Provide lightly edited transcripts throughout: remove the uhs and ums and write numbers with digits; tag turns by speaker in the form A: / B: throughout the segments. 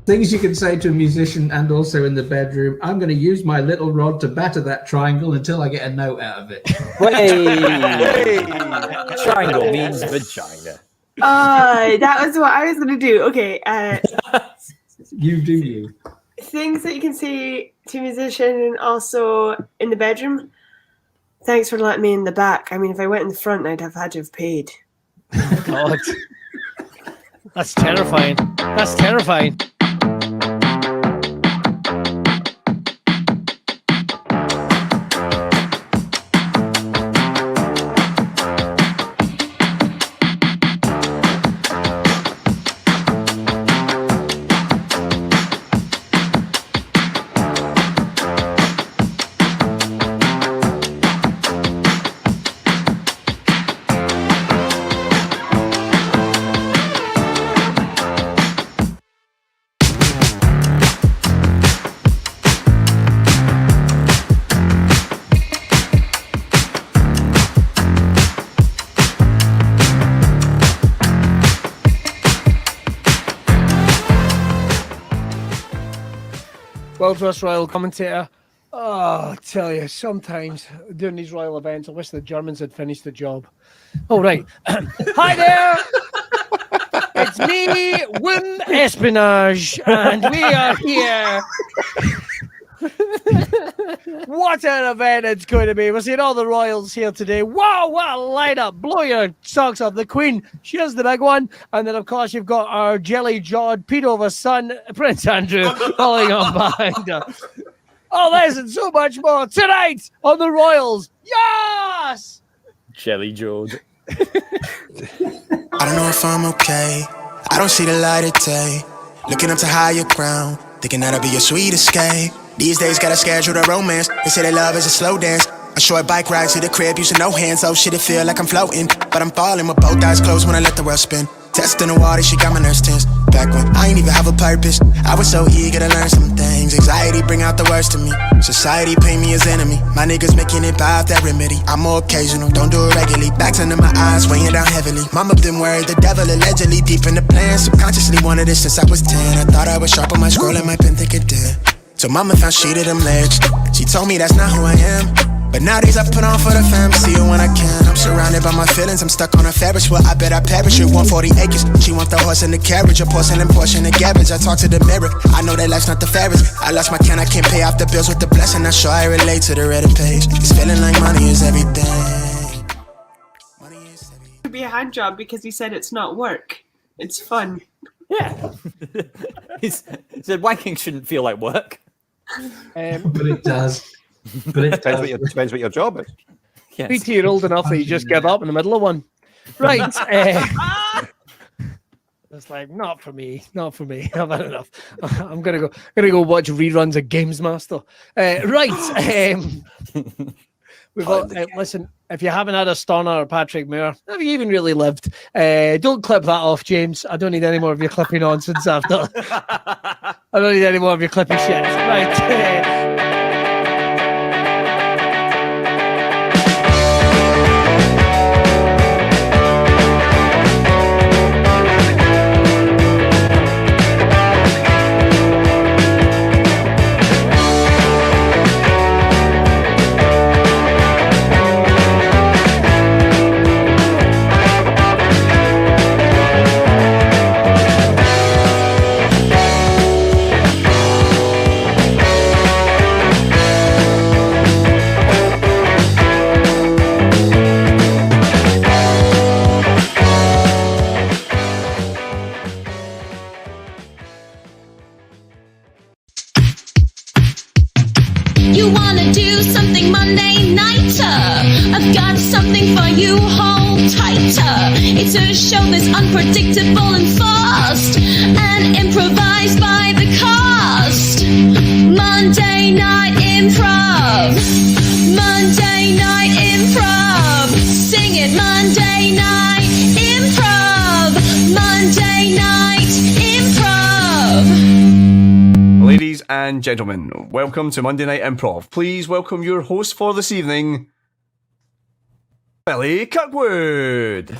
A: Things you can say to a musician and also in the bedroom. I'm going to use my little rod to batter that triangle until I get a note out of it.
B: Hey! Triangle means vagina.
C: That was what I was going to do. Okay.
A: You do you.
C: Things that you can say to a musician and also in the bedroom. Thanks for letting me in the back. I mean, if I went in the front, I'd have had to have paid.
D: God. That's terrifying. That's terrifying. World's Worst Royal Commentator. Oh, I tell you, sometimes doing these royal events, I wish the Germans had finished the job. Oh, right. Hi there. It's me, Wim Espionage, and we are here. What an event it's going to be. We're seeing all the royals here today. Wow, what a lineup. Blow your socks off. The Queen, she's the big one. And then, of course, you've got our jelly-jawed pedo-over son, Prince Andrew, following on behind her. Oh, this and so much more tonight on the Royals. Yes!
B: Jelly-jawed.
E: I don't know if I'm okay. I don't see the light of day. Looking up to higher ground, thinking that'll be your sweet escape. These days gotta schedule the romance. They say that love is a slow dance. A short bike ride to the crib using no hands. Oh shit, it feel like I'm floating, but I'm falling with both eyes closed when I let the world spin. Testing the water, she got my nerves tense. Back when I ain't even have a purpose, I was so eager to learn some things. Anxiety bring out the worst in me. Society paint me as enemy. My niggas making it by off that remedy. I'm more occasional, don't do it regularly. Backs under my eyes, weighing down heavily. Mama been worried, the devil allegedly deep in the plan. Subconsciously wanted it since I was 10. I thought I was sharp on my scroll and my pen think it did. So mama found shit of them legs. She told me that's not who I am. But nowadays I put on for the fam, see it when I can. I'm surrounded by my feelings, I'm stuck on a Ferris wheel. I bet I perish with 140 acres. She want the horse and the carriage, a porcelain portion of garbage. I talk to the mirror, I know that life's not the fairest. I lost my can, I can't pay off the bills with the blessing. I'm sure I relate to the Reddit page. It's feeling like money is everything. Money is everything.
C: It could be a hand job because he said it's not work. It's fun.
B: Yeah. He said wanking shouldn't feel like work.
A: But it does. But it
F: depends what your job is.
D: Yes. BT, you're old enough that you just give up in the middle of one. Right. It's like, not for me. I've had enough. I'm gonna go watch reruns of Games Master. Right. We've got, listen, if you haven't had a Stunner or Patrick Moore, have you even really lived? Don't clip that off, James. I don't need any more of your clippy nonsense after. I don't need any more of your clippy shit. Right.
F: writer. I've got something for you, hold tighter. It's a show that's unpredictable and fast, and improvised by the cast. Monday Night Improv. Monday Night Improv. Sing it, Monday Night Improv. Monday Night Improv.
G: Ladies and gentlemen, welcome to Monday Night Improv. Please welcome your host for this evening, Billy Kirkwood.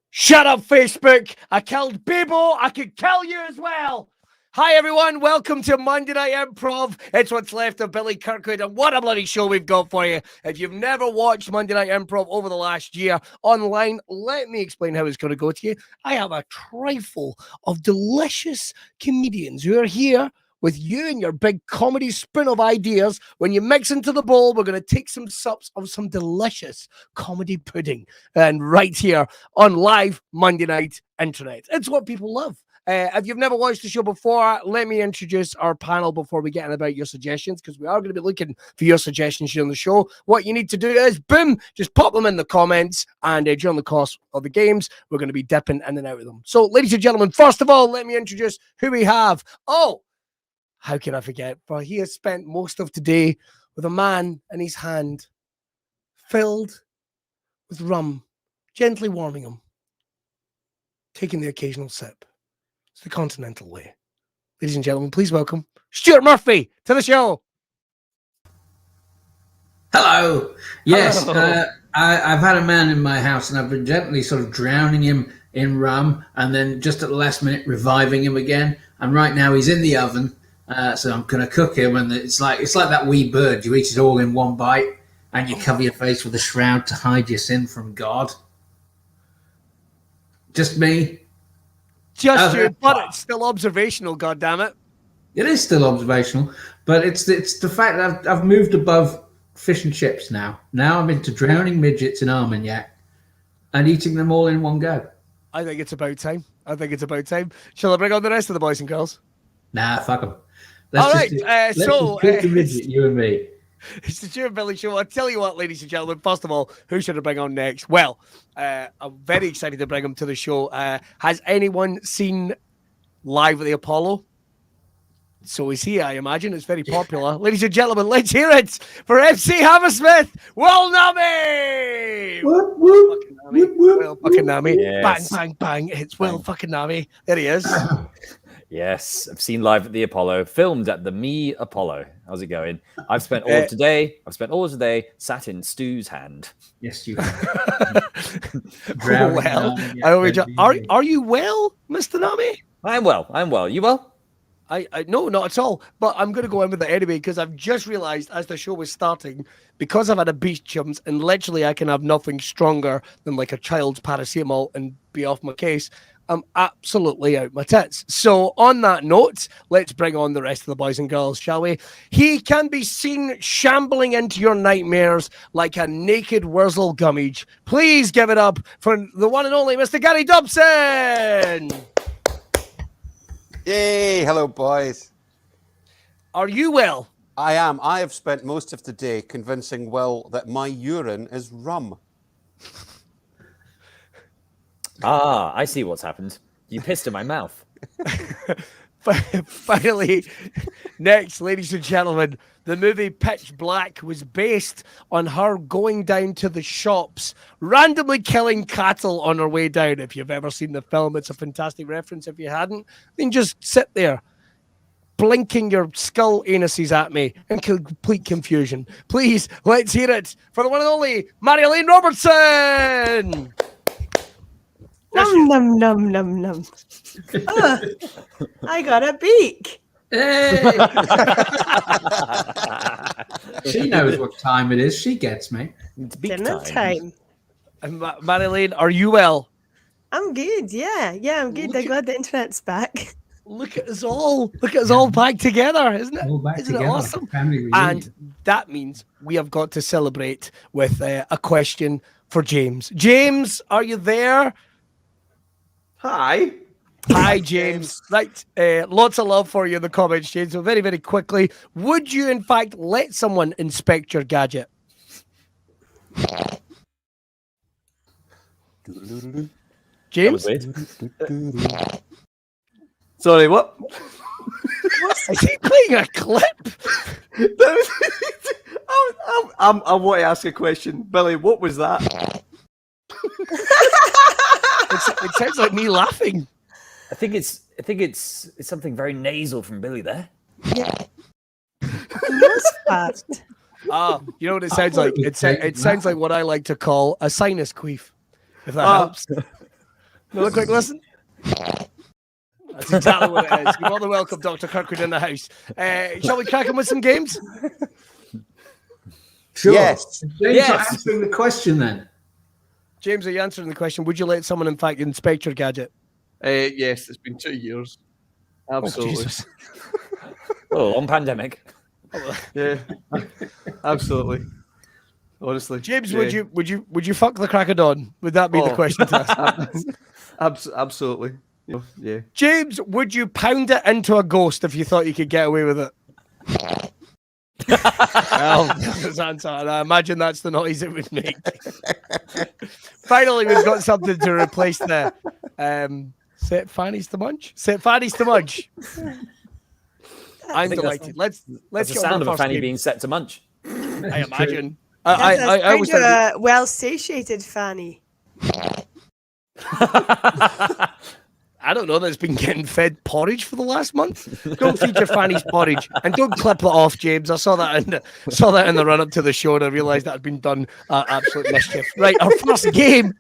D: Shut up, Facebook. I killed Bebo. I could kill you as well. Hi, everyone. Welcome to Monday Night Improv. It's what's left of Billy Kirkwood, and what a bloody show we've got for you. If you've never watched Monday Night Improv over the last year online, let me explain how it's going to go to you. I have a trifle of delicious comedians who are here with you and your big comedy spoon of ideas. When you mix into the bowl, we're going to take some sups of some delicious comedy pudding. And right here on live Monday Night Internet. It's what people love. If you've never watched the show before, let me introduce our panel before we get in about your suggestions, because we are going to be looking for your suggestions during the show. What you need to do is, boom, just pop them in the comments, and during the course of the games, we're going to be dipping in and out of them. So, ladies and gentlemen, first of all, let me introduce who we have. Oh, how can I forget? For he has spent most of today with a man in his hand filled with rum, gently warming him, taking the occasional sip. It's the continental way. Ladies and gentlemen, please welcome Stuart Murphy to the show.
A: Hello. Yes,
D: Hello.
A: I've had a man in my house, and I've been gently sort of drowning him in rum, and then just at the last minute reviving him again. And right now he's in the oven, so I'm going to cook him. And it's like that wee bird. You eat it all in one bite, and you cover your face with a shroud to hide your sin from God. Just me.
D: Just you, but it's still observational, goddammit.
A: It is still observational, but it's the fact that I've moved above fish and chips now. Now I'm into drowning midgets in Armagnac and eating them all in one go.
D: I think it's about time. Shall I bring on the rest of the boys and girls?
A: Nah, fuck them.
D: Let's
A: cook the midget, you and me.
D: It's the Stuart Billy Show. I'll tell you what, ladies and gentlemen. First of all, who should I bring on next? Well, I'm very excited to bring him to the show. Has anyone seen Live at the Apollo? So is he, I imagine. It's very popular. Ladies and gentlemen, let's hear it for MC Hammersmith, Will Naameh.
A: Whoop, whoop, whoop, whoop,
D: Will fucking Naameh.
B: Yes.
D: Bang, bang, bang. It's Will fucking Naameh. There he is.
B: Yes, I've seen Live at the Apollo, filmed at the Me Apollo. How's it going? I've spent all of today sat in Stu's hand.
A: Yes, you have.
D: Are you well, Mr. Naameh?
B: I'm well. You well?
D: I no, not at all. But I'm going to go in with it anyway, because I've just realised as the show was starting, because I've had a beach chums and literally I can have nothing stronger than like a child's paracetamol and be off my case. I'm absolutely out my tits. So on that note, let's bring on the rest of the boys and girls, shall we? He can be seen shambling into your nightmares like a naked Wurzel Gummidge. Please give it up for the one and only Mr. Gary Dobson.
H: Yay! Hello, boys.
D: Are you well?
H: I am. I have spent most of the day convincing Will that my urine is rum.
B: Ah, I see what's happened. You pissed in my mouth.
D: Finally, next, ladies and gentlemen, the movie Pitch Black was based on her going down to the shops, randomly killing cattle on her way down. If you've ever seen the film, it's a fantastic reference. If you hadn't, then just sit there, blinking your skull anuses at me in complete confusion. Please, let's hear it for the one and only Marjolein Robertson.
C: Num, num, num, num, num. I got a beak.
A: Hey! She knows what time it is. She gets me.
B: It's beak
C: Dinner time.
D: Marjolein, are you well?
C: I'm good. Yeah, I'm good. I'm glad the internet's back.
D: Look at us all. Look at us all back together, isn't it?
A: All back
D: Isn't
A: together.
D: it awesome?
A: Family reunion.
D: And that means we have got to celebrate with a question for James. James, are you there?
I: Hi.
D: Hi, James. Right. Lots of love for you in the comments, James. So very, very quickly, would you, in fact, let someone inspect your gadget? James?
G: Sorry, what?
D: Is he playing a clip?
G: I want to ask a question. Billy, what was that?
D: It sounds like me laughing.
B: I think it's something very nasal from Billy there.
C: Fast.
D: You know what it sounds like? It sounds like what I like to call a sinus queef, if that helps. Another quick listen. That's exactly what it is. You're more than welcome, Dr. Kirkwood, in the house. Shall we crack on with some games?
A: Sure.
H: Yes.
A: James,
D: Yes.
A: you're answering the question then.
D: James, are you answering the question? Would you let someone, in fact, inspect your gadget?
G: Yes, it's been 2 years. Absolutely.
D: Jesus.
B: Oh, long pandemic.
G: Yeah, absolutely. Honestly,
D: James,
G: yeah.
D: would you fuck the crack of dawn? Would that be the question to ask?
G: Absolutely. Yeah.
D: James, would you pound it into a ghost if you thought you could get away with it? Well, his answer, and I imagine that's the noise it would make. Finally, we've got something to replace the set fannies to munch. Set fannies to munch. I'm delighted. Let's
B: That's the
D: get
B: sound
D: on
B: of
D: the
B: a
D: first
B: fanny
D: game.
B: being set to munch.
D: I imagine.
C: That's
D: I always
C: kind of
D: think
C: a well-satiated fanny.
D: I don't know that's been getting fed porridge for the last month. Don't feed your fanny's porridge and don't clip it off, James. I saw that in the run up to the show and I realised that had been done absolute mischief. Right, our first game,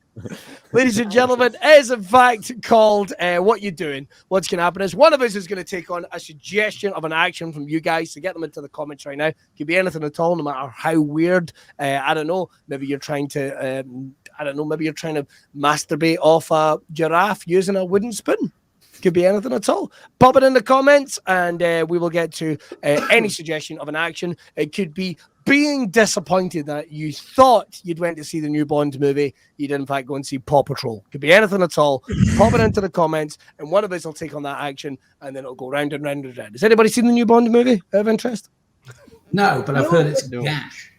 D: ladies and gentlemen, is in fact called What You Doing. What's going to happen is one of us is going to take on a suggestion of an action from you guys. So get them into the comments right now. Could be anything at all, no matter how weird. I don't know. Maybe you're trying to. Maybe you're trying to masturbate off a giraffe using a wooden spoon. Could be anything at all. Pop it in the comments and we will get to any suggestion of an action. It could be being disappointed that you thought you'd went to see the new Bond movie. You did in fact go and see Paw Patrol. Could be anything at all. Pop it into the comments and one of us will take on that action and then it'll go round and round and round. Has anybody seen the new Bond movie of interest?
A: No, but I've heard it's gash.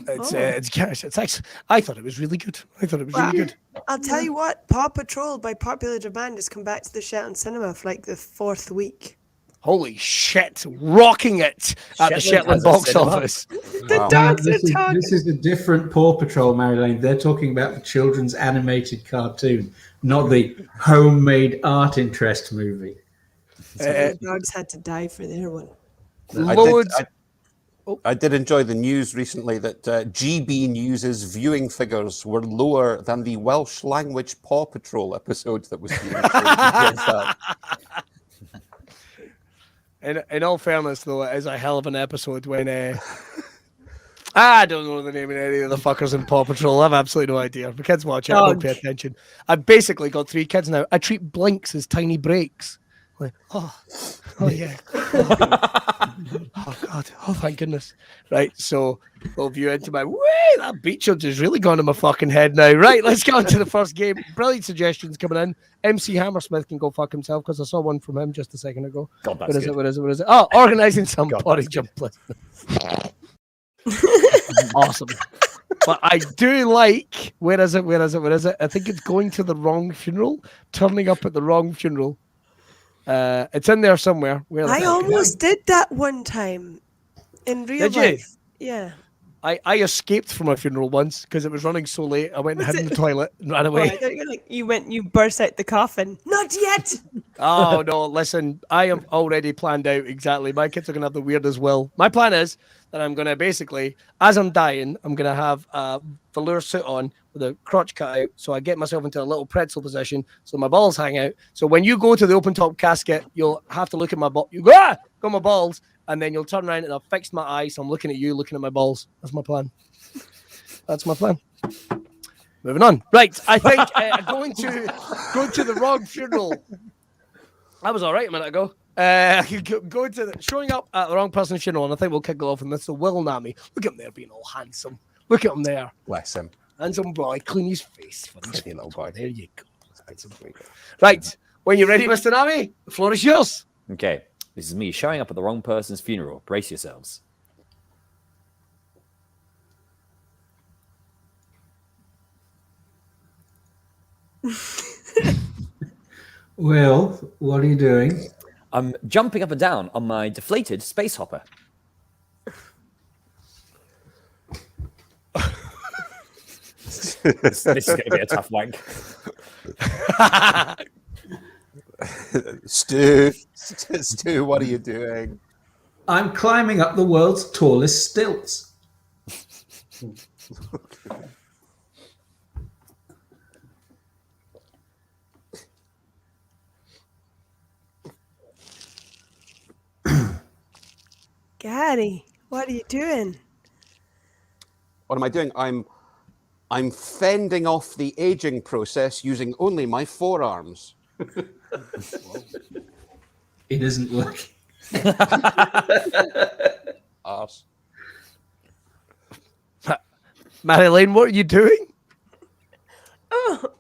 D: It's gosh, it's actually. I thought it was really good. Really good.
C: I'll tell you what, Paw Patrol by popular demand has come back to the Shetland cinema for like the 4th week.
D: Holy shit! Rocking it at the Shetland box office.
C: The dogs are talking.
A: This is a different Paw Patrol, Marjolein. They're talking about the children's animated cartoon, not the homemade art interest movie.
C: The dogs had to die for their one.
H: I did enjoy the news recently that GB News's viewing figures were lower than the Welsh language Paw Patrol episode that was being
D: In all fairness, though, it is a hell of an episode when I don't know the name of any of the fuckers in Paw Patrol. I have absolutely no idea. The kids watch it, I don't pay attention. I've basically got 3 kids now. I treat blinks as tiny breaks. Like, oh yeah. Oh God. Oh thank goodness. Right, so we'll view into my that beat shot is really gone to my fucking head now. Right, let's get on to the first game. Brilliant suggestions coming in. MC Hammersmith can go fuck himself because I saw one from him just a second ago.
B: God, that's
D: What is
B: good.
D: it? What is it? Oh, organising some porridge jump. Awesome. But I do like where is it? I think it's going to the wrong funeral, turning up at the wrong funeral. It's in there somewhere.
C: I almost did that one time in real
D: Did you?
C: life. Yeah.
D: I escaped from a funeral once because it was running so late. I went and hid in the toilet and ran away.
C: I thought you burst out the coffin. Not yet.
D: Oh no! Listen, I am already planned out exactly. My kids are gonna have the weirdest will. My plan is that I'm gonna basically, as I'm dying, I'm gonna have a velour suit on with a crotch cut out, so I get myself into a little pretzel position, so my balls hang out. So when you go to the open top casket, you'll have to look at my balls. You go, got my balls, and then you'll turn around and I'll fix my eyes. So I'm looking at you, looking at my balls. That's my plan. That's my plan. Moving on. Right, I think going to the wrong funeral. That was all right a minute ago. Showing up at the wrong person's funeral, and I think we'll kick it off. And that's Will Naameh. Look at him there being all handsome. Look at him there.
H: Bless him.
D: Handsome boy. Clean his face for his
H: Pretty little boy.
D: There you go. Right. When you're ready, Mr. Naameh, the floor is yours.
B: Okay, this is me showing up at the wrong person's funeral. Brace yourselves.
A: Will, what are you doing?
B: I'm jumping up and down on my deflated space hopper. This is going to be a tough wank.
H: Stu, what are you doing?
A: I'm climbing up the world's tallest stilts.
C: Gary, what are you doing?
H: What am I doing? I'm fending off the aging process using only my forearms.
A: It isn't working.
H: Arse.
D: Marjolein, what are you doing?
C: Oh,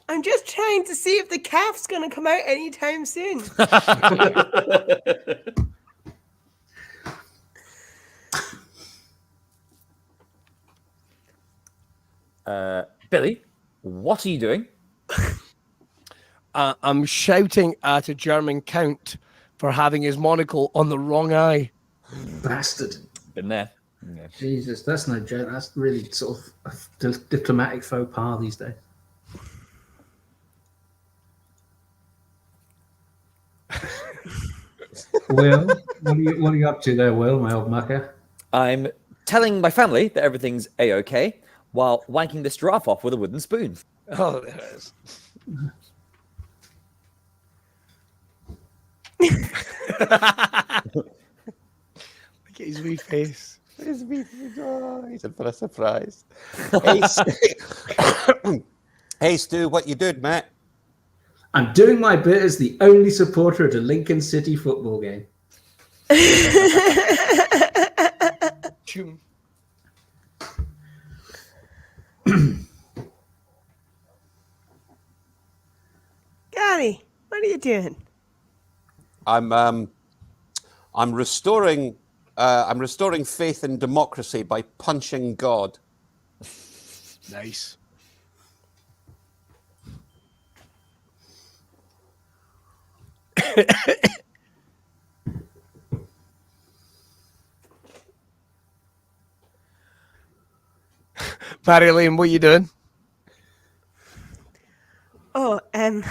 C: I'm just trying to see if the calf's going to come out anytime soon.
B: Billy, what are you doing?
D: I'm shouting at a German count for having his monocle on the wrong eye.
A: Bastard.
B: Been there. Okay.
A: Jesus, that's no joke. That's really sort of a diplomatic faux pas these days. Will, what are you up to there, Will, my old mucker?
B: I'm telling my family that everything's A-okay while wanking this giraffe off with a wooden spoon.
D: Oh, there it is. Look at his wee face.
H: He's in for a surprise. Hey, Stu, what you doing, mate?
A: I'm doing my bit as the only supporter at a Lincoln City football game.
D: Choom.
C: Gary, what are you doing?
H: I'm restoring faith in democracy by punching God.
D: Nice. Marjolein, what are you doing?
C: Oh, I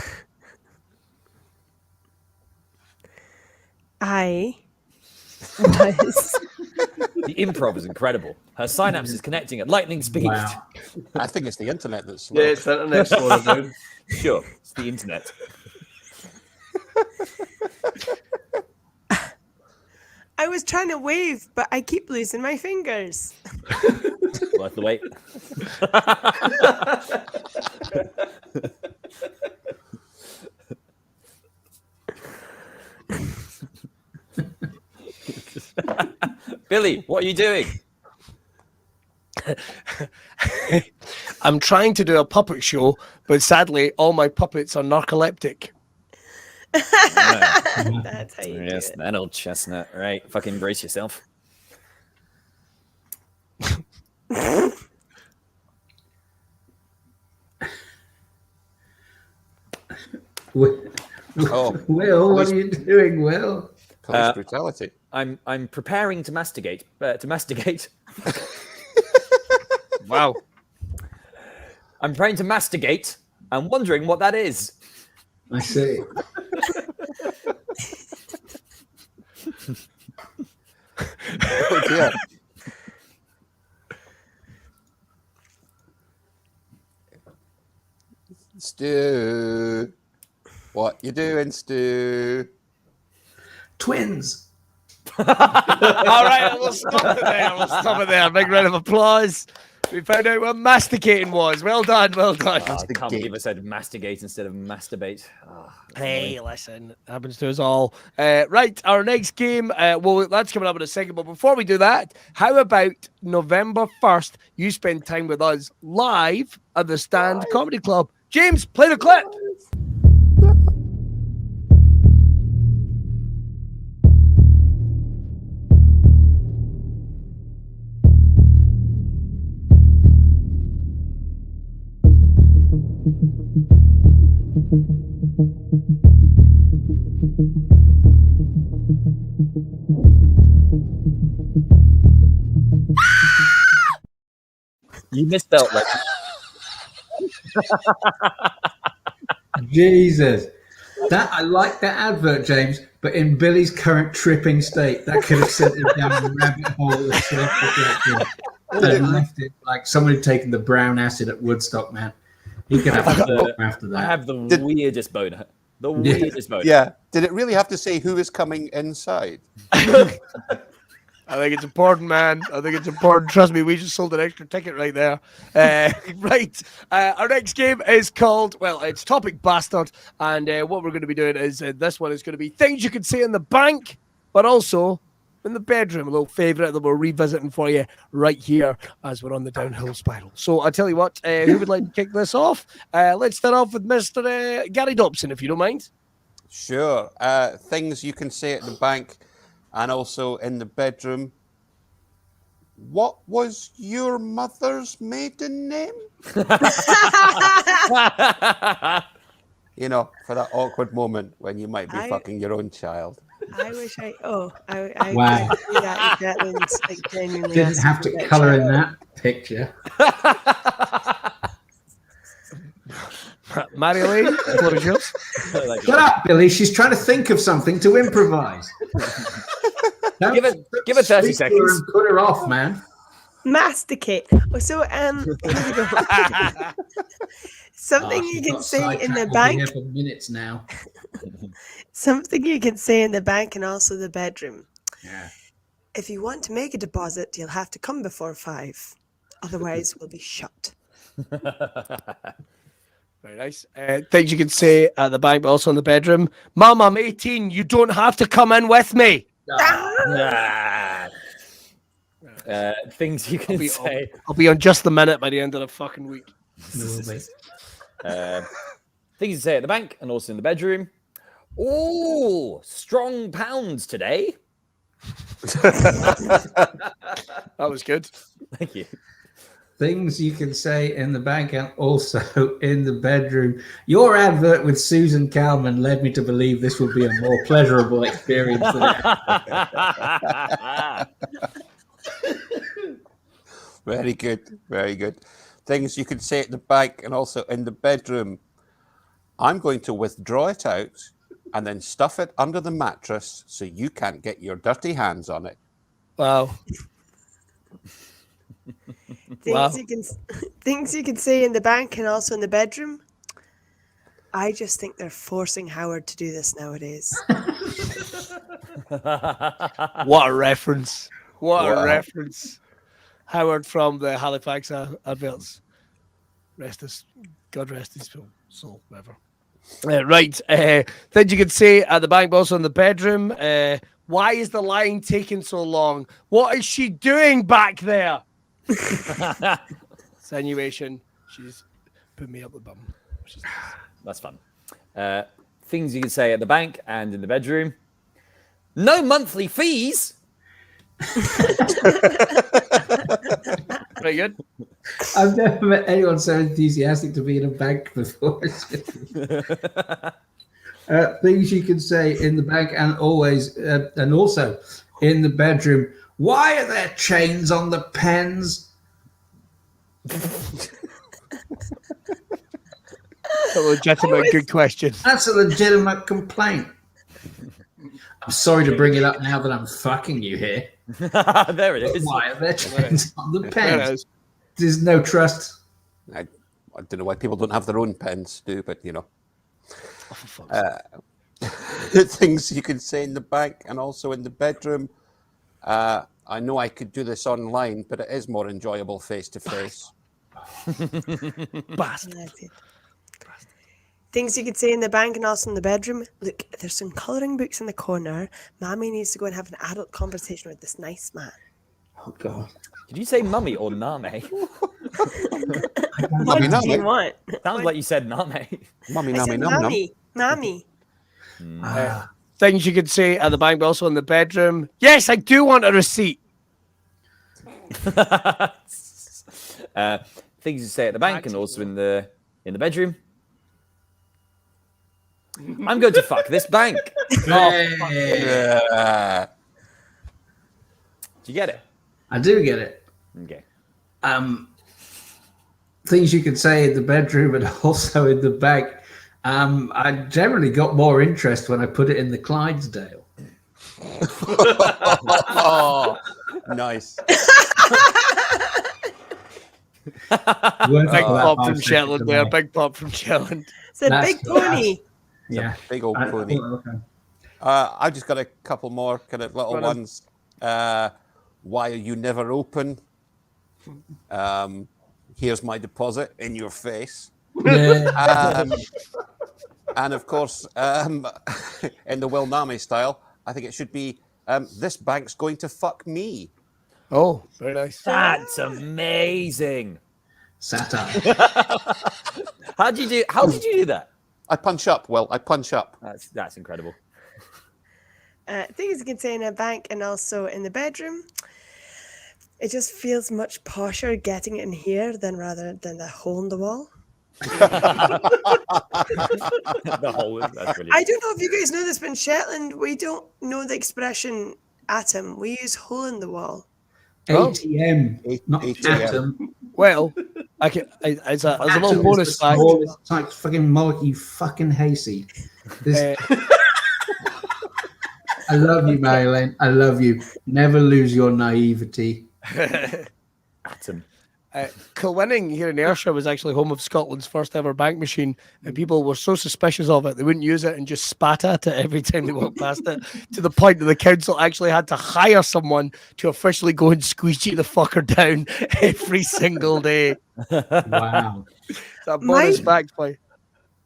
C: was.
B: The improv is incredible. Her synapse is connecting at lightning speed.
A: Wow.
H: I think it's the internet that's slow.
G: Yeah, it's the internet slower down.
B: Sure, it's the internet.
C: I was trying to wave, but I keep losing my fingers.
B: Worth the wait. Billy, what are you doing?
D: I'm trying to do a puppet show, but sadly, all my puppets are narcoleptic.
C: That's how you
B: Yes,
C: do it.
B: that old chestnut. Right, fucking brace yourself.
H: Oh,
A: Will, what are you doing, Will?
H: police brutality.
B: I'm preparing to masticate. To masticate.
D: Wow.
B: I'm preparing to masticate. I'm wondering what that is.
A: I see.
H: Oh dear. Stu, what you doing, Stu?
A: Twins.
D: All right, we'll stop it there. We'll stop it there. Big round of applause. We found out what masticating was. Well done, well done.
B: I can't believe I said masticate instead of masturbate. Oh,
D: Hey, listen, happens to us all. Right, our next game, well, that's coming up in a second. But before we do that, how about November 1st, you spend time with us live at the Stand Comedy Club? James, play the clip.
B: You misspelled like
A: Jesus. That I like that advert, James, but in Billy's current tripping state, that could have sent him down a rabbit hole of self-reflection and left it like someone had taken the brown acid at Woodstock, man. He could have a book after that.
B: I have the weirdest boner. The weirdest boner.
H: Yeah. Did it really have to say who is coming inside?
D: I think it's important, man. I think it's important. Trust me, we just sold an extra ticket right there. Right. Our next game is called, well, it's Topic Bastard. And what we're going to be doing is this one is going to be things you can say in the bank, but also in the bedroom. A little favourite that we're revisiting for you right here as we're on the downhill spiral. So I tell you what, who would like to kick this off? Let's start off with Mr. Gary Dobson, if you don't mind.
H: Sure. Things you can say at the bank and also in the bedroom. What was your mother's maiden name? You know, for that awkward moment when you might be fucking your own child.
C: I wish I
A: Wow.
C: could do that if Gatlin's like genuinely
A: Didn't
C: asking
A: have
C: for
A: to
C: that
A: colour
C: shit.
A: in that picture.
D: Marjolein, what is yours?
A: Shut up, Billy. She's trying to think of something to improvise.
B: Give it 30 seconds.
A: And put her off, man.
C: Masticate. Oh, so here we go. Something you can say in the bank.
A: For minutes now.
C: Something you can say in the bank and also the bedroom.
A: Yeah.
C: If you want to make a deposit, you'll have to come before 5. Otherwise, we'll be shut.
D: Very nice. Things you can say at the bank, but also in the bedroom. Mum, I'm 18. You don't have to come in with me.
B: Things you can say.
D: I'll be on just the minute by the end of the fucking week.
B: Things you say at the bank and also in the bedroom. Oh, strong pounds today.
D: That was good.
B: Thank you.
A: Things you can say in the bank and also in the bedroom. Your advert with Susan Calman led me to believe this would be a more pleasurable experience than
H: Very good. Very good. Things you can say at the bank and also in the bedroom. I'm going to withdraw it out and then stuff it under the mattress so you can't get your dirty hands on it.
D: Wow.
C: Things you can say in the bank and also in the bedroom. I just think they're forcing Howard to do this nowadays.
D: What a reference. What a reference. Howard from the Halifax adverts. God rest his soul, whatever. Right. Things you can say at the bank, but also in the bedroom. Why is the line taking so long? What is she doing back there? Insinuation. She's put me up the bum. Which is nice.
B: That's fun. Things you can say at the bank and in the bedroom. No monthly fees.
D: Very good.
A: I've never met anyone so enthusiastic to be in a bank before. Things you can say in the bank and always and also in the bedroom. Why are there chains on the pens?
D: A legitimate good question.
A: That's a legitimate complaint. I'm sorry to bring it up now that I'm fucking you here.
B: There it is.
A: Why are there chains on the
D: There it
A: pens?
D: is.
A: There's no trust.
H: I don't know why people don't have their own pens, but you know. Things you can say in the bank and also in the bedroom. I know I could do this online, but it is more enjoyable face to face.
D: Bastard.
C: Things you could say in the bank and also in the bedroom. Look, there's some colouring books in the corner. Mommy needs to go and have an adult conversation with this nice man.
A: Oh, God.
B: Did you say mummy or Naameh?
C: What do you
H: Naameh.
C: want?
B: Sounds like you said Naameh.
H: Mummy,
C: I
H: nummy,
C: said
H: num, num.
C: mommy.
D: Things you could say at the bank, but also in the bedroom. Yes, I do want a receipt.
B: Things you say at the bank and also in the bedroom. I'm going to fuck this bank.
H: Yeah.
B: Do you get it?
A: I do get it.
B: Okay.
A: Things you could say in the bedroom and also in the bank. I generally got more interest when I put it in the Clydesdale.
H: Oh, nice.
D: Big pop from Shetland there. Big pop from Shetland.
C: It's a big pony.
A: Yeah.
H: Big old pony.
A: Okay.
H: I've just got a couple more kind of little
D: Go on.
H: ones. Why are you never open? Here's my deposit in your face.
A: Yeah.
H: And of course, in the Will Naameh style, I think it should be this bank's going to fuck me.
D: Oh, very nice.
B: That's amazing.
A: Satire.
B: How did you do that?
H: I punch up, Will. I punch up.
B: That's incredible.
C: Things you can say in a bank and also in the bedroom. It just feels much posher getting it in here rather than the hole in the wall.
B: The whole that's brilliant.
C: I don't know if you guys know this, but in Shetland, we don't know the expression atom. We use hole in the wall.
A: ATM, not
H: ATM.
A: atom.
D: Well, as a little
A: Atom
D: bonus
A: is the
D: fact,
A: smallest type fucking molecule, fucking hayseed. I love you, Marjolein. I love you. Never lose your naivety.
B: Atom.
D: Kilwinning here in Ayrshire was actually home of Scotland's first ever bank machine, and people were so suspicious of it they wouldn't use it and just spat at it every time they walked past it, to the point that the council actually had to hire someone to officially go and squeegee the fucker down every single day.
A: Wow.
D: It's a bonus fact for you.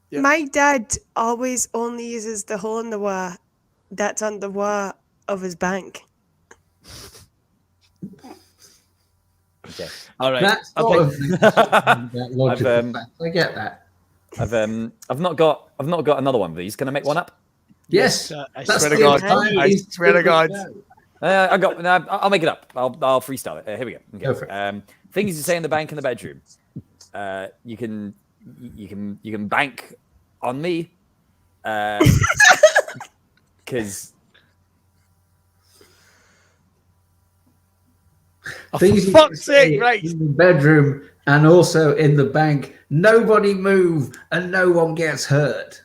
D: Yeah.
C: My dad always only uses the hole in the wall that's on the wall of his bank.
B: Okay.
D: All right.
A: That's
D: Okay.
A: Logical. I get that.
B: I've not got another one of these. Can I make one up?
A: Yes.
D: I
A: that's
D: swear to
A: the
D: God.
A: entire
D: I swear to God.
B: I'll make it up. I'll freestyle it. Here we go. Okay.
A: Go for it.
B: Things you say in the bank and the bedroom. You can bank on me. Because
A: Things you
D: fuck's
A: can say
D: sake, right.
A: in the bedroom and also in the bank. Nobody move and no one gets hurt.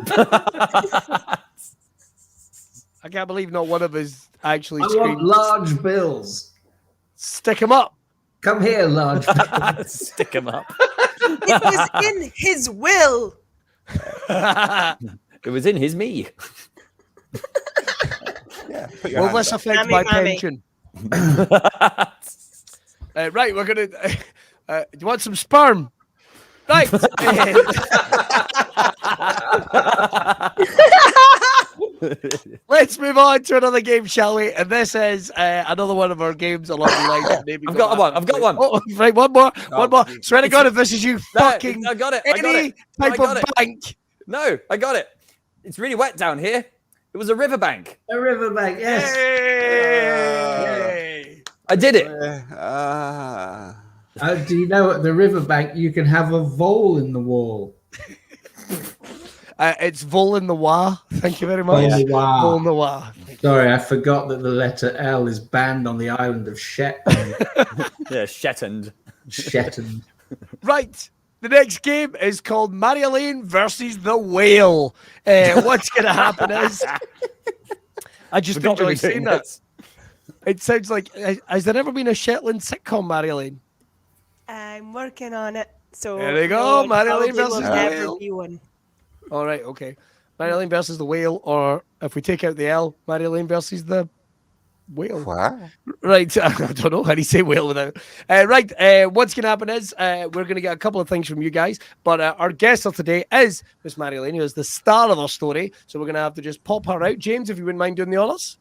D: I can't believe not one of us actually
A: I want
D: screamed.
A: large bills.
D: Stick him up.
A: Come here, large bills.
B: stick them up.
C: It was in his will.
B: It was in his me.
H: Yeah, put your
D: Will
H: hands
D: this
H: up.
D: affect
C: Mammy,
D: my
C: mammy.
D: pension? Right, we're gonna. Do you want some sperm? Right. Let's move on to another game, shall we? And this is another one of our games along the lines of maybe.
B: I've got one.
D: Oh, right, one more.
H: geez.
D: Swear to God, if this is you fucking
B: I got it.
D: any type of bank.
B: No, I got it. It's really wet down here. It was a riverbank.
A: A riverbank, yes.
D: Yay!
B: I did it.
A: Do you know at the riverbank you can have a vole in the wall?
D: It's Vol in the Wa. Thank you very much.
A: Oh, wow.
D: Vol in the Wa.
A: Sorry, I forgot that the letter L is banned on the island of Shetland.
B: Yeah, Shetland.
A: Shetland.
D: Right. The next game is called Marjolein versus the Whale. What's going to happen is... I just
B: Forgot we
D: enjoy
B: were doing
D: saying that.
B: this.
D: It sounds like... Has there ever been a Shetland sitcom, Marjolein?
C: I'm working on it. So
D: There we go,
C: no, it
D: Marjolein
C: probably
D: versus
C: will
D: the
C: never
D: whale.
C: be one.
D: All right, okay. Marjolein versus the Whale, or if we take out the L, Marjolein versus the Whale.
H: What?
D: Right, I don't know how do you say whale without. Right, what's going to happen is we're going to get a couple of things from you guys, but our guest of today is Miss Marjolein, who is the star of our story. So we're going to have to just pop her out. James, if you wouldn't mind doing the honours.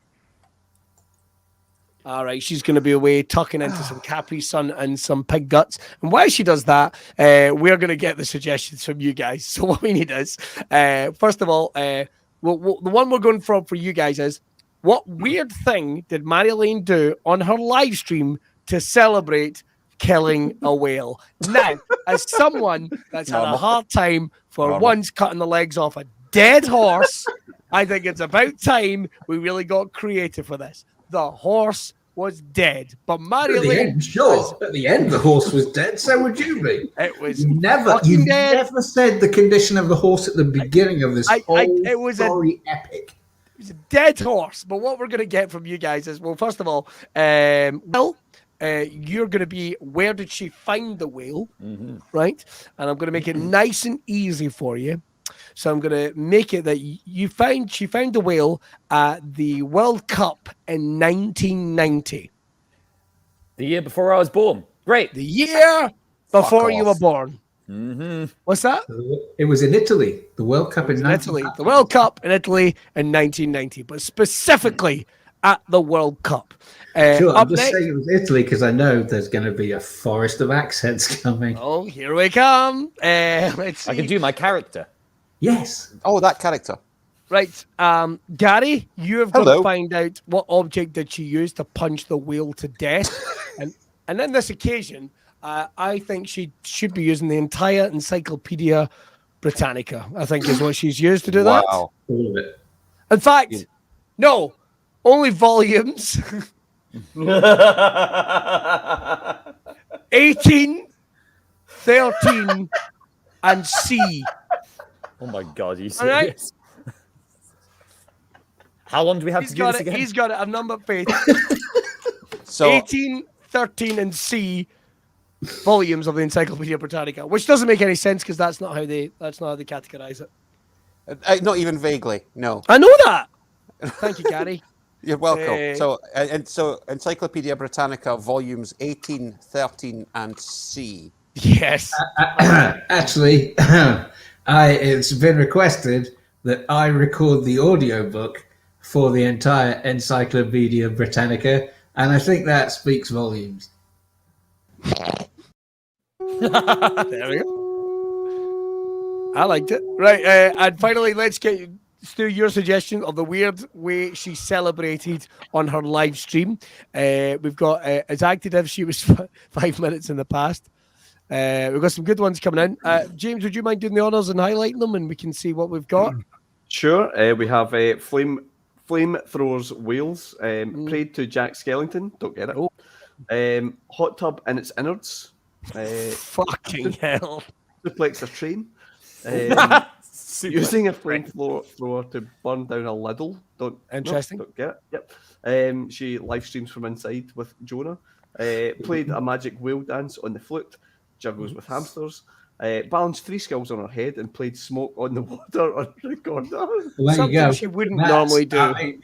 D: All right, she's going to be away tucking into some Capri Sun and some pig guts. And while she does that, we're going to get the suggestions from you guys. So what we need is, first of all, the one we're going for you guys is, what weird thing did Marjolein do on her live stream to celebrate killing a whale? Now, as someone that's had a hard time for once cutting the legs off a dead horse. I think it's about time we really got creative for this. The horse was dead, but
A: At the
D: Marjolein,
A: end, sure. At the end, the horse was dead. So would you be.
D: it was
A: You
D: fucking dead.
A: never said the condition of the horse at the beginning of this whole
D: it was
A: story epic.
D: It was a dead horse. But what we're going to get from you guys is, well, first of all, you're going to be, where did she find the whale? Right? And I'm going to make it nice and easy for you. So I'm going to make it that she found the whale at the World Cup in 1990.
B: The year before I was born. Great.
D: The year before you were born. What's that?
A: It was in Italy, the World Cup in
D: Italy. The World Cup in Italy in 1990, but specifically at the World Cup.
A: Sure, I'm
D: up
A: just
D: next,
A: saying it was Italy because I know there's going to be a forest of accents coming.
D: oh, here we come. Let's see.
B: I can do my character.
A: Yes.
H: Oh, that character.
D: Right. Gary, you have got
H: Hello.
D: to find out what object did she use to punch the whale to death. and on this occasion, I think she should be using the entire Encyclopedia Britannica, I think is what she's used to do that.
H: Wow.
A: All of it.
D: In fact, no, only volumes 18, 13, and C.
B: Oh my God, you
D: All right.
B: serious? How long do we have to do this again?
D: He's got it. I've numbered faith.
H: So
D: 18, 13, and C volumes of the Encyclopedia Britannica, which doesn't make any sense because that's not how they categorize it.
H: not even vaguely. No.
D: I know that. Thank you, Gary.
H: You're welcome. So Encyclopedia Britannica volumes 18, 13, and C.
D: Yes.
A: Actually, it's been requested that I record the audiobook for the entire Encyclopedia Britannica, and I think that speaks volumes.
D: There we go. I liked it. Right. And finally, let's get Stu, your suggestion of the weird way she celebrated on her live stream. We've got as acted as she was 5 minutes in the past. We've got some good ones coming in. James, would you mind doing the honours and highlighting them, and we can see what we've got?
G: Sure. We have Flamethrowers Wales, prayed to Jack Skellington. Don't get it.
D: Oh.
G: Hot tub in its innards.
D: Fucking hell.
G: Duplex a train. Using a flamethrower to burn down a Lidl.
D: Interesting.
G: Don't get it. Yep. She live streams from inside with Jonah. Played a magic whale dance on the flute. Juggles with hamsters. Balanced 3 skulls on her head and played smoke on the water on recorder.
A: Well, there
D: Something
A: you go.
D: she wouldn't normally do.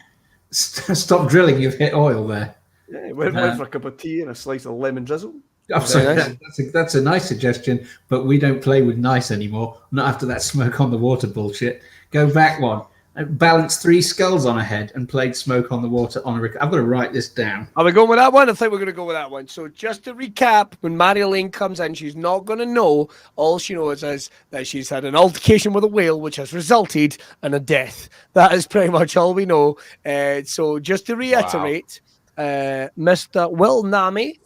A: Stop drilling, you've hit oil there.
G: Yeah, went for a cup of tea and a slice of lemon drizzle.
A: I'm sorry,
D: nice.
A: that's a nice suggestion, but we don't play with nice anymore. Not after that smoke on the water bullshit. Go back one. Balanced 3 skulls on her head and played smoke on the water on a record. I've got to write this down.
D: Are we going with that one? I think we're going to go with that one. So just to recap, when Marjolein comes in, she's not going to know. All she knows is that she's had an altercation with a whale, which has resulted in a death. That is pretty much all we know. So just to reiterate, Mr. Will Naameh,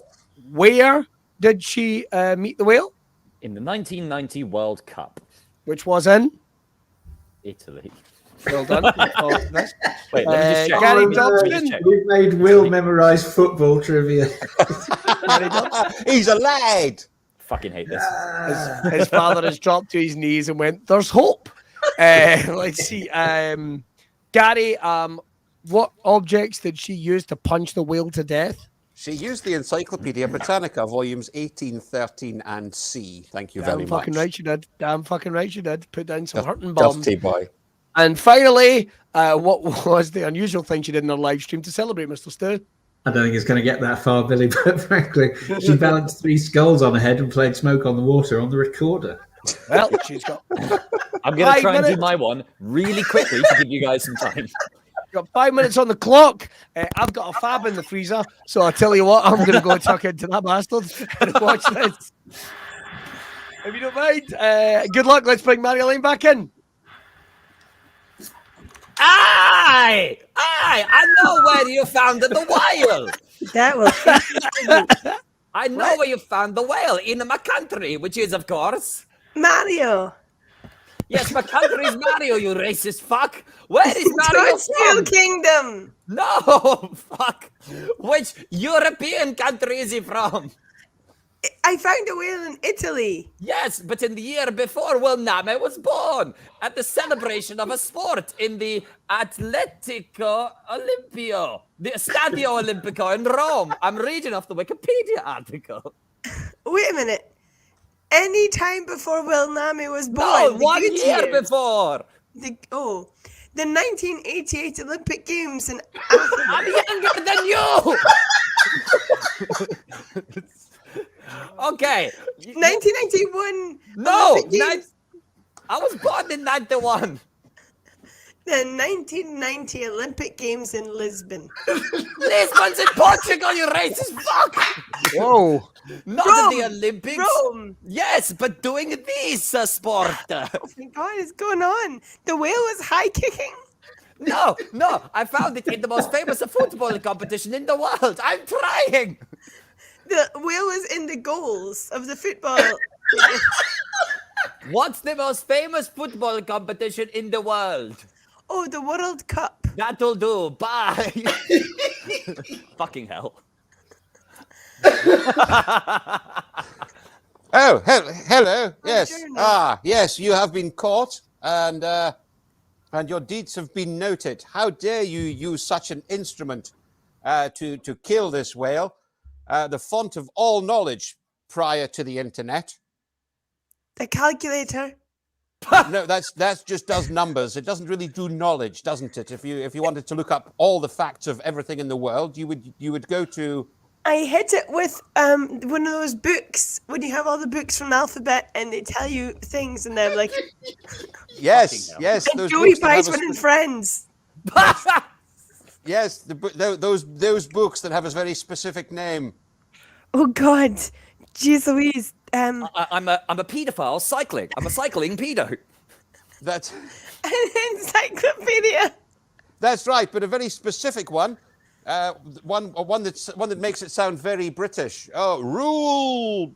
D: where did she meet the whale?
B: In the 1990 World Cup,
D: Which was in?
B: Italy.
D: Well done.
B: Wait, let me just check.
D: Gary
B: Let me just
D: Dobson.
B: check.
A: We've made Will memorise football trivia.
H: He's a lad.
B: Fucking hate this.
D: His father has dropped to his knees and went, "There's hope." Let's see. Gary, what objects did she use to punch the whale to death?
H: She used the Encyclopedia Britannica volumes 18, 13, and C. Thank you very
D: Damn
H: much.
D: fucking right you did. Damn fucking right you did. Put down some hurting bombs.
H: Dirty boy.
D: And finally, what was the unusual thing she did in her live stream to celebrate, Mr. Stu?
A: I don't think it's going to get that far, Billy, but frankly, she balanced 3 skulls on her head and played smoke on the water on the recorder.
D: Well, she's got
B: I'm going to
D: 5
B: try and do
D: minutes.
B: my one really quickly to give you guys some time.
D: Got 5 minutes on the clock. I've got a fab in the freezer, so I tell you what, I'm going to go tuck into that bastard and watch this. If you don't mind, good luck. Let's bring Marjolein back in.
B: Aye! I know where you found the whale.
C: That will
B: I know where you found the whale in my country, which is, of course,
C: Mario.
B: Yes, my country's Mario, you racist fuck. Where is Mario
C: Toadstool
B: from?
C: Kingdom.
B: No, fuck. Which European country is he from?
C: I found a whale in Italy.
B: Yes, but in the year before, well, Naameh was born at the celebration of a sport in the Atletico Olimpio, the Stadio Olimpico in Rome. I'm reading off the Wikipedia article.
C: Wait a minute. Any time before Will Naameh was born?
B: No,
C: the
B: 1
C: good
B: year
C: years.
B: before.
C: The 1988 Olympic Games in Athens.
B: I'm younger than you. Okay.
C: 1991
B: No,
C: Olympic Games.
B: I was born in 91.
C: The 1990 Olympic Games in Lisbon.
B: Lisbon's in Portugal, you racist fuck.
D: Whoa.
B: Not
C: Rome,
B: in the Olympics.
C: Rome.
B: Yes, but doing this sport.
C: Oh my God, what's going on? The whale was high kicking.
B: No, I found it in the most famous football competition in the world. I'm trying.
C: The whale was in the goals of the football.
B: What's the most famous football competition in the world?
C: Oh, the World Cup.
B: That'll do. Bye. Fucking hell.
H: Oh, hello. Yes.
C: Journal.
H: Yes, you have been caught and your deeds have been noted. How dare you use such an instrument to kill this whale, the font of all knowledge prior to the internet?
C: The calculator.
H: No, that's just does numbers. It doesn't really do knowledge, doesn't it? If you wanted to look up all the facts of everything in the world, you would go to.
C: I hit it with one of those books when you have all the books from the alphabet and they tell you things and they're like,
H: Yes.
C: and
H: Those
C: Joey
H: books that have
C: Weissman
H: a
C: and Friends.
H: Yes, those books that have a very specific name.
C: Oh God, jeez Louise.
B: I'm a pedophile cycling. I'm a cycling pedo.
H: That's
C: An encyclopedia.
H: That's right, but a very specific one. One that makes it sound very British. Oh, rule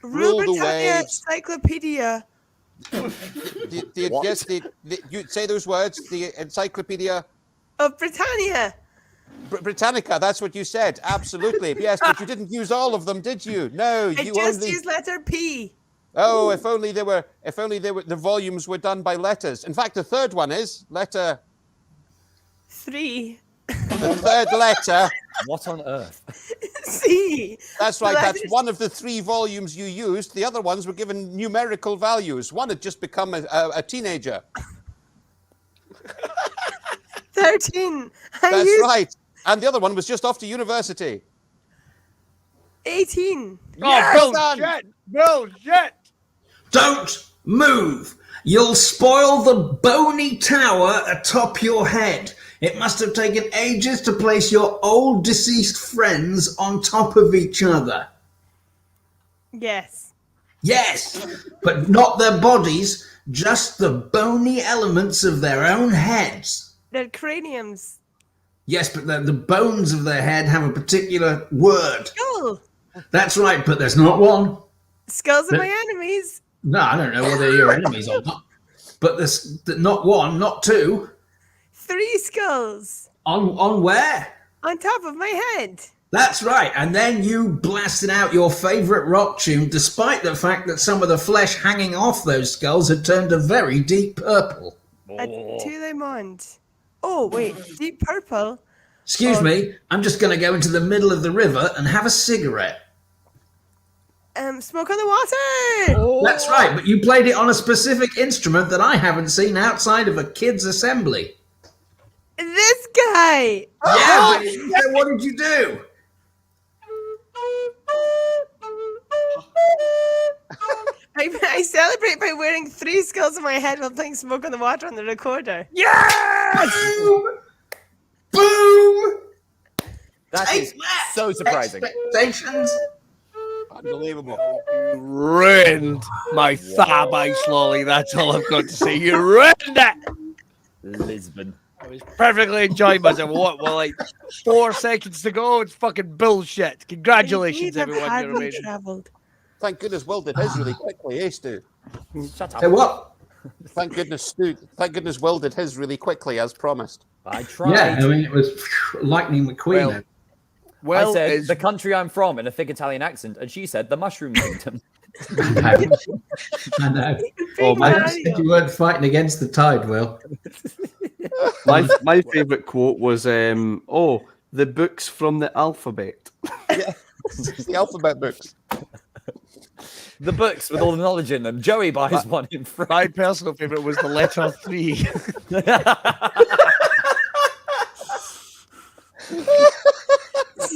C: Rule
H: the
C: Britannia
H: waves.
C: Encyclopedia.
H: Yes, you say those words. The Encyclopedia
C: Of Britannia.
H: Britannica. That's what you said. Absolutely. Yes, but you didn't use all of them, did you? No,
C: I
H: you
C: just
H: only.
C: used letter P.
H: Oh, if only the volumes were done by letters. In fact, the third one is letter.
C: 3.
H: The third letter.
B: What on earth?
C: C.
H: That's right.
C: The
H: That's
C: letters-
H: one of the 3 volumes you used. The other ones were given numerical values. One had just become a teenager.
C: 13.
H: That's
C: used
H: right. And the other one was just off to university.
C: 18.
H: Well done.
D: Bullshit.
A: Don't move. You'll spoil the bony tower atop your head. It must have taken ages to place your old deceased friends on top of each other.
C: Yes.
A: Yes, but not their bodies, just the bony elements of their own heads.
C: They're craniums.
A: Yes, but the bones of their head have a particular word.
C: Skull.
A: That's right, but there's not one.
C: Skulls are
A: The-
C: my enemies.
A: No, I don't know whether you're enemies or not. But there's not one, not 2.
C: 3 skulls.
A: On where?
C: On top of my head.
A: That's right. And then you blasted out your favourite rock tune, despite the fact that some of the flesh hanging off those skulls had turned a very deep purple.
C: A Tout le monde. Oh, wait. Deep purple.
A: Excuse me, I'm just going to go into the middle of the river and have a cigarette.
C: Smoke on the water.
A: That's right, but you played it on a specific instrument that I haven't seen outside of a kid's assembly.
C: This guy.
A: Yeah, but what did you do?
C: I celebrate by wearing 3 skulls on my head while playing Smoke on the Water on the recorder.
A: Boom! Boom!
B: That
A: Take
B: is
A: that,
B: so surprising.
A: Expectations.
H: Unbelievable.
D: Ruined my thigh ice lolly. That's all I've got to say. You ruined it.
B: Lisbon.
D: I was perfectly enjoying myself. What? Well, like 4 seconds to go. It's fucking bullshit. Congratulations, everyone. You're amazing.
C: Traveled.
H: Thank goodness Will did his really quickly, Stu.
B: Shut
A: Say
B: up.
A: what?
H: Thank goodness, Stu. Thank goodness Will did his really quickly, as promised.
B: I tried.
A: Yeah, I mean, it was Lightning McQueen.
D: Well,
A: then.
B: I said
D: it's-
B: the country I'm from in a thick Italian accent, and she said the Mushroom Kingdom.
A: I know.
C: Big
A: I just said
C: Mario.
A: you weren't fighting against the tide, Will.
G: My favourite quote was, "Oh, the books from the alphabet."
H: Yeah, the alphabet books.
B: The books with all the knowledge in them. Joey buys one in front.
D: my personal favorite was the letter 3.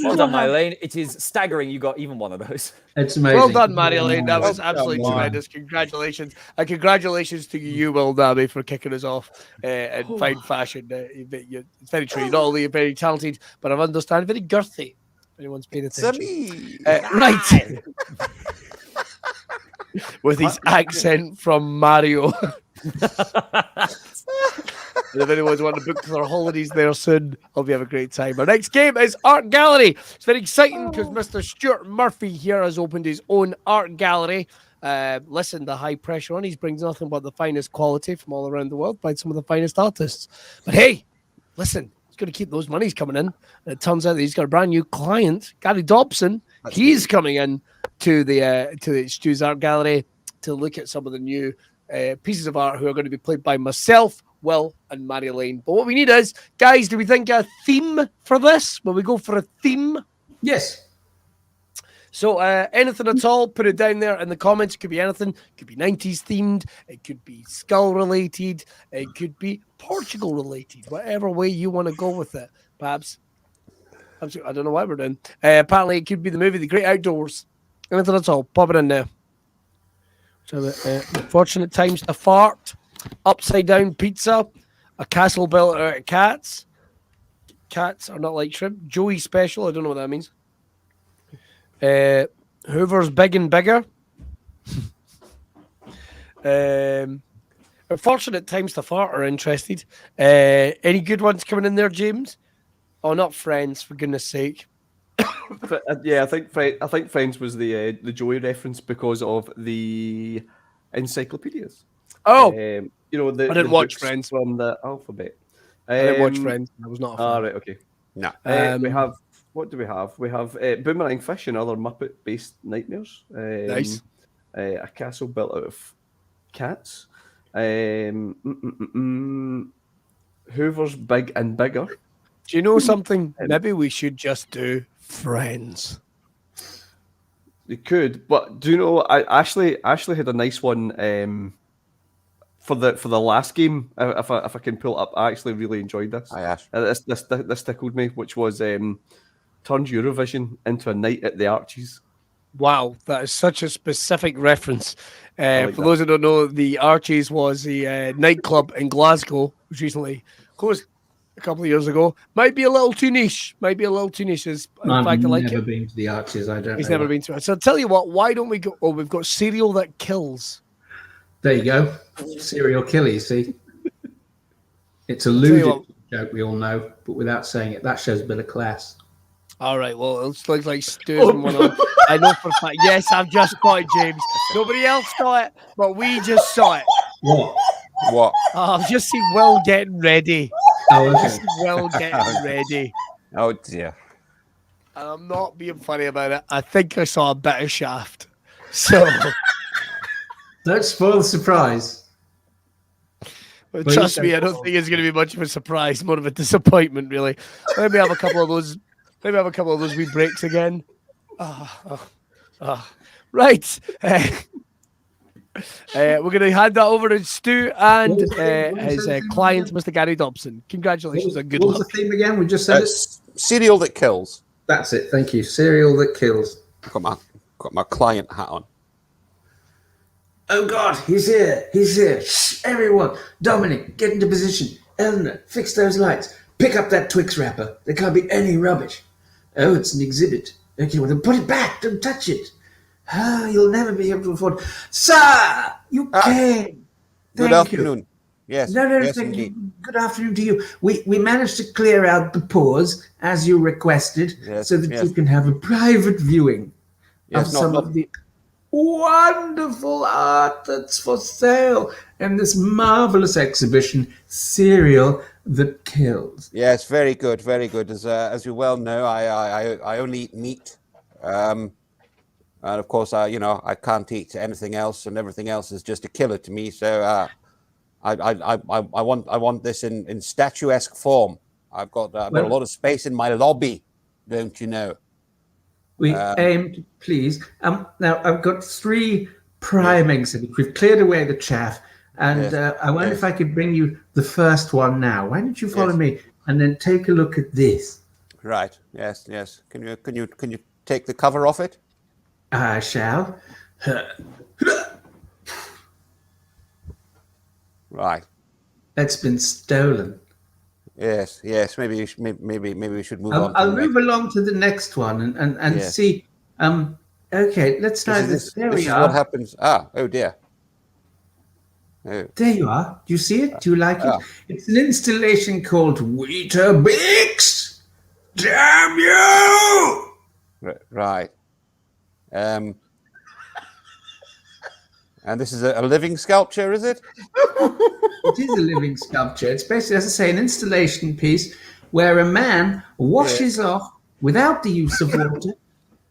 B: Well done, Marjolein. It is staggering you got even one of those.
A: It's amazing.
D: Well done, Marjolein. That was
H: Well
D: absolutely
H: done.
D: tremendous. Congratulations. And congratulations to you, Will Naameh, for kicking us off in fine fashion. It's very true. Not only you're very talented, but I understand very girthy. If anyone's paying attention.
H: Sammy.
D: Right. With his accent from Mario. And if anyone's wanting to book their holidays there soon, hope you have a great time. Our next game is Art Gallery. It's very exciting because Mr. Stuart Murphy here has opened his own art gallery. Listen, the high pressure on. He brings nothing but the finest quality from all around the world by some of the finest artists. But hey, listen, he's going to keep those monies coming in. And it turns out that he's got a brand new client, Gary Dobson. He's coming in to the Stu's art gallery to look at some of the new pieces of art who are going to be played by myself, Will, and Marjolein. But what we need is, guys, do we think a theme for this? Will we go for a theme?
A: Yes.
D: So anything at all, put it down there in the comments. It could be anything. It could be 90s themed. It could be skull related. It could be Portugal related. Whatever way you want to go with it. Perhaps. I don't know why we're doing. Apparently, it could be the movie The Great Outdoors. Anything at all. Pop it in there. So fortunate times to fart. Upside down pizza. A castle built out of cats. Cats are not like shrimp. Joey special. I don't know what that means. Hoover's big and bigger. Unfortunate times to fart are interested. Any good ones coming in there, James? Oh, not Friends, for goodness sake.
G: Yeah, I think Friends was the Joey reference because of the encyclopedias.
D: Oh,
G: You know,
D: I didn't
G: the
D: watch
G: books
D: Friends.
G: from the alphabet.
D: I didn't watch Friends. I was not a fan.
G: All right, okay.
H: No.
G: We have, what do we have? We have Boomerang Fish and other Muppet-based nightmares.
D: Nice.
G: A castle built out of cats. Hoover's big and bigger.
D: Do you know something? Maybe we should just do Friends.
G: You could, but do you know? Ashley had a nice one for the last game. If I can pull it up, I actually really enjoyed this.
H: Hi, Ash.
G: This tickled me, which was turned Eurovision into a night at the Arches.
D: Wow, that is such a specific reference.
G: like
D: For
G: that.
D: those who don't know, the Archies was the nightclub in Glasgow, which recently closed a couple of years ago. Might be a little too niche. In fact, I like
A: never
D: it.
A: been to the Arches. I don't
D: He's
A: know.
D: never been to it. So I'll tell you what, why don't we go? Oh, we've got Cereal That Kills.
A: There you go. Serial killer, you see. It's a
D: you
A: ludicrous
D: what.
A: joke, we all know, but without saying it, that shows a bit of class.
D: All right, well, it looks like Stu's and one on. I know for a fact. Yes, I've just got it, James. Nobody else saw it, but we just saw it.
A: What?
H: What?
D: Oh, I've just seen Will getting ready.
A: Oh, okay.
D: Will getting ready.
H: Oh dear.
D: And I'm not being funny about it. I think I saw a bit of Shaft. So
A: Don't spoil the surprise.
D: but
A: you
D: trust me,
A: said-
D: I don't think it's going to be much of a surprise, more of a disappointment, really. Maybe have a couple of those. Maybe have a couple of those wee breaks again. Right. We're going to hand that over to Stu and
A: What was the
D: his
A: thing
D: client,
A: again?
D: Mr. Gary Dobson. Congratulations and good
A: What was
D: luck.
A: the theme again? We just said it.
H: Cereal that kills.
A: That's it. Thank you. Cereal that kills.
H: Got my client hat on.
A: Oh God, he's here. He's here. Shh, everyone. Dominic, get into position. Eleanor, fix those lights. Pick up that Twix wrapper. There can't be any rubbish. Oh, it's an exhibit. Okay, well then put it back. Don't touch it. Ah, you'll never be able to afford. Sir, you came.
H: Good
A: Thank
H: afternoon.
A: You.
H: Yes.
A: No,
H: yes,
A: thank
H: indeed.
A: you. Good afternoon to you. We managed to clear out the pause as you requested,
H: Yes,
A: so that
H: yes.
A: you can have a private viewing
H: Yes,
A: of
H: no,
A: some
H: no.
A: of the. wonderful art that's for sale in this marvelous exhibition, Cereal That Kills.
H: Yes, very good, very good. As you well know, I only eat meat, and of course, I can't eat anything else, and everything else is just a killer to me. So I want this in statuesque form. I've got a lot of space in my lobby, don't you know?
A: We aim to please. Now, I've got 3 prime exhibits. We've cleared away the chaff, and I wonder if I could bring you the first one now. Why don't you follow me and then take a look at this?
H: Right. Yes. Can you take the cover off it?
A: I shall.
H: Right.
A: That's been stolen.
H: Yes. Maybe we should move on.
A: I'll move along to the next one and see. Okay, let's try this. There we are.
H: What happens? Oh dear. Oh.
A: There you are. Do you see it? Do you like it? It's an installation called Weetabix. Damn you!
H: Right. And this is a living sculpture, is it?
A: It is a living sculpture. It's basically, as I say, an installation piece where a man washes off, without the use of water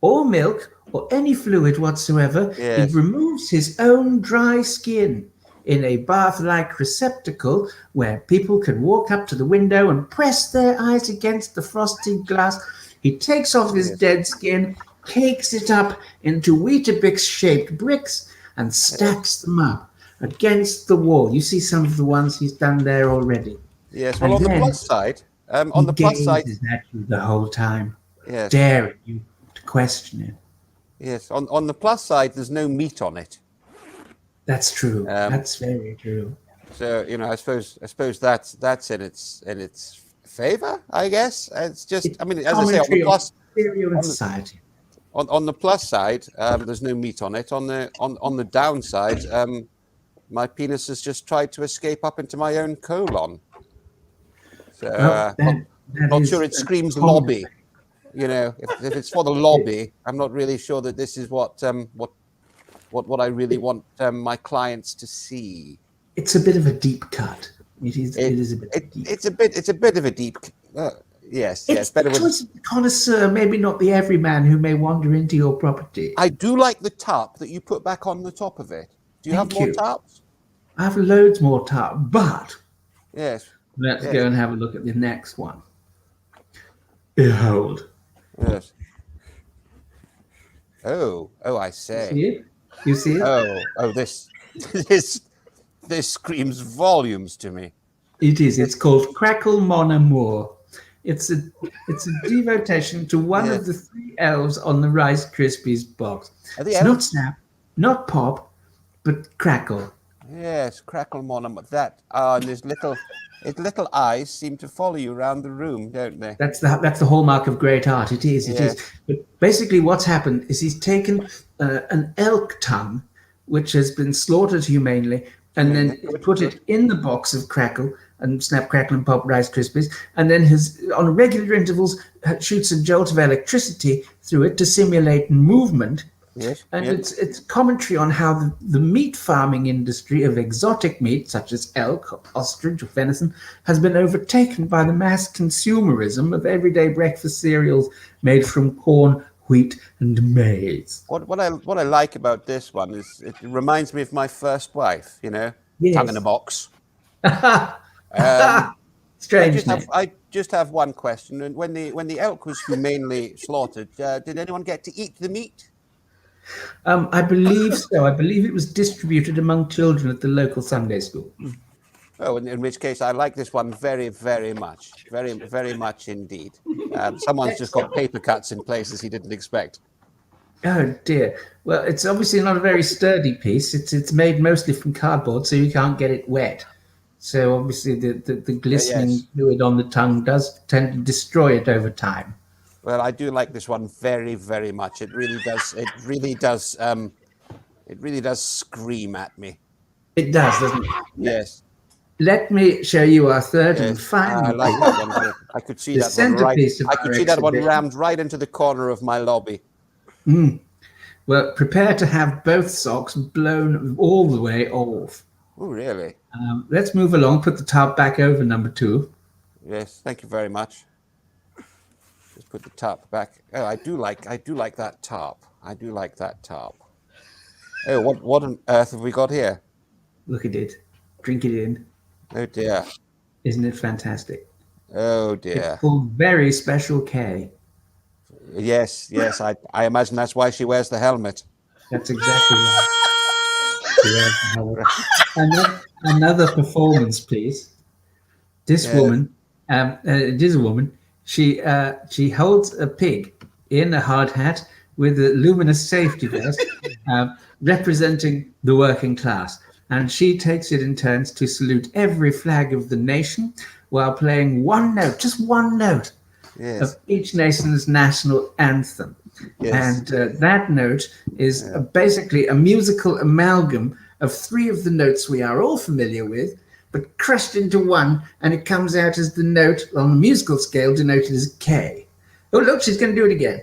A: or milk or any fluid whatsoever.
H: Yes.
A: He removes his own dry skin in a bath-like receptacle where people can walk up to the window and press their eyes against the frosted glass. He takes off his dead skin, cakes it up into Weetabix-shaped bricks, and stacks them up against the wall. You see some of the ones he's done there already.
H: Yes. Well, on the plus side, at you
A: the whole time,
H: yes,
A: daring you to question it.
H: Yes. On the plus side, there's no meat on it.
A: That's true. That's very true.
H: So I suppose that's in its favor. I guess it's just. I mean, as I say, on the plus.
A: Society.
H: On the plus side, there's no meat on it. On the downside, my penis has just tried to escape up into my own colon. So not sure it screams lobby. If it's for the lobby, I'm not really sure that this is what I really want my clients to see.
A: It's a bit of a deep cut. It is a bit deep.
H: It's a bit of a deep. Yes.
A: It's
H: better
A: the choice of the connoisseur, maybe not the everyman who may wander into your property.
H: I do like the tarp that you put back on the top of it. Do you have more tarps?
A: I have loads more tarp, but
H: yes.
A: Let's go and have a look at the next one. Behold.
H: Yes. Oh, I say.
A: See it? You see it?
H: Oh, this screams volumes to me.
A: It is. It's called Crackle Mon Amour. It's a devotion to one of the 3 elves on the Rice Krispies box. It's not Snap, not Pop, but Crackle.
H: Yes, Crackle Mon Amour. That and his little eyes seem to follow you around the room, don't they?
A: That's the hallmark of great art. It is. But basically, what's happened is he's taken an elk tongue, which has been slaughtered humanely, and then put it in the box of Crackle and Snap, Crackle, and Pop Rice Krispies, and then on regular intervals shoots a jolt of electricity through it to simulate movement.
H: Yes.
A: And it's commentary on how the meat farming industry of exotic meat, such as elk, ostrich, or venison, has been overtaken by the mass consumerism of everyday breakfast cereals made from corn, wheat, and maize.
H: What I like about this one is it reminds me of my first wife. Tongue in a box.
A: Strange.
H: I just have one question. And when the elk was humanely slaughtered, did anyone get to eat the meat?
A: I believe so. I believe it was distributed among children at the local Sunday school.
H: Oh, in which case I like this one very, very much. Very, very much indeed. Someone's just got paper cuts in places he didn't expect.
A: Oh dear. Well, it's obviously not a very sturdy piece. It's made mostly from cardboard, so you can't get it wet. So obviously the glistening fluid on the tongue does tend to destroy it over time.
H: Well, I do like this one very, very much. It really does. It really does scream at me.
A: It does, doesn't it?
H: Yes.
A: Let me show you our third and final.
H: I like that one. I could see that one right. I could see that one rammed right into the corner of my lobby.
A: Well, prepare to have both socks blown all the way off.
H: Oh, really?
A: Let's move along. Put the top back over number 2.
H: Yes, thank you very much. Just put the top back. Oh, I do like that top. I do like that top. Oh, what on earth have we got here?
A: Look at it. Drink it in.
H: Oh dear.
A: Isn't it fantastic?
H: Oh dear.
A: It's called Very Special K.
H: Yes. I imagine that's why she wears the helmet.
A: That's exactly right. Another performance, please. This woman, she holds a pig in a hard hat with a luminous safety vest, representing the working class. And she takes it in turns to salute every flag of the nation while playing one note, just one note, of each nation's national anthem. And that note is basically a musical amalgam of 3 of the notes we are all familiar with, but crushed into one, and it comes out as the note on the musical scale denoted as K. Oh, look, she's going to do it again.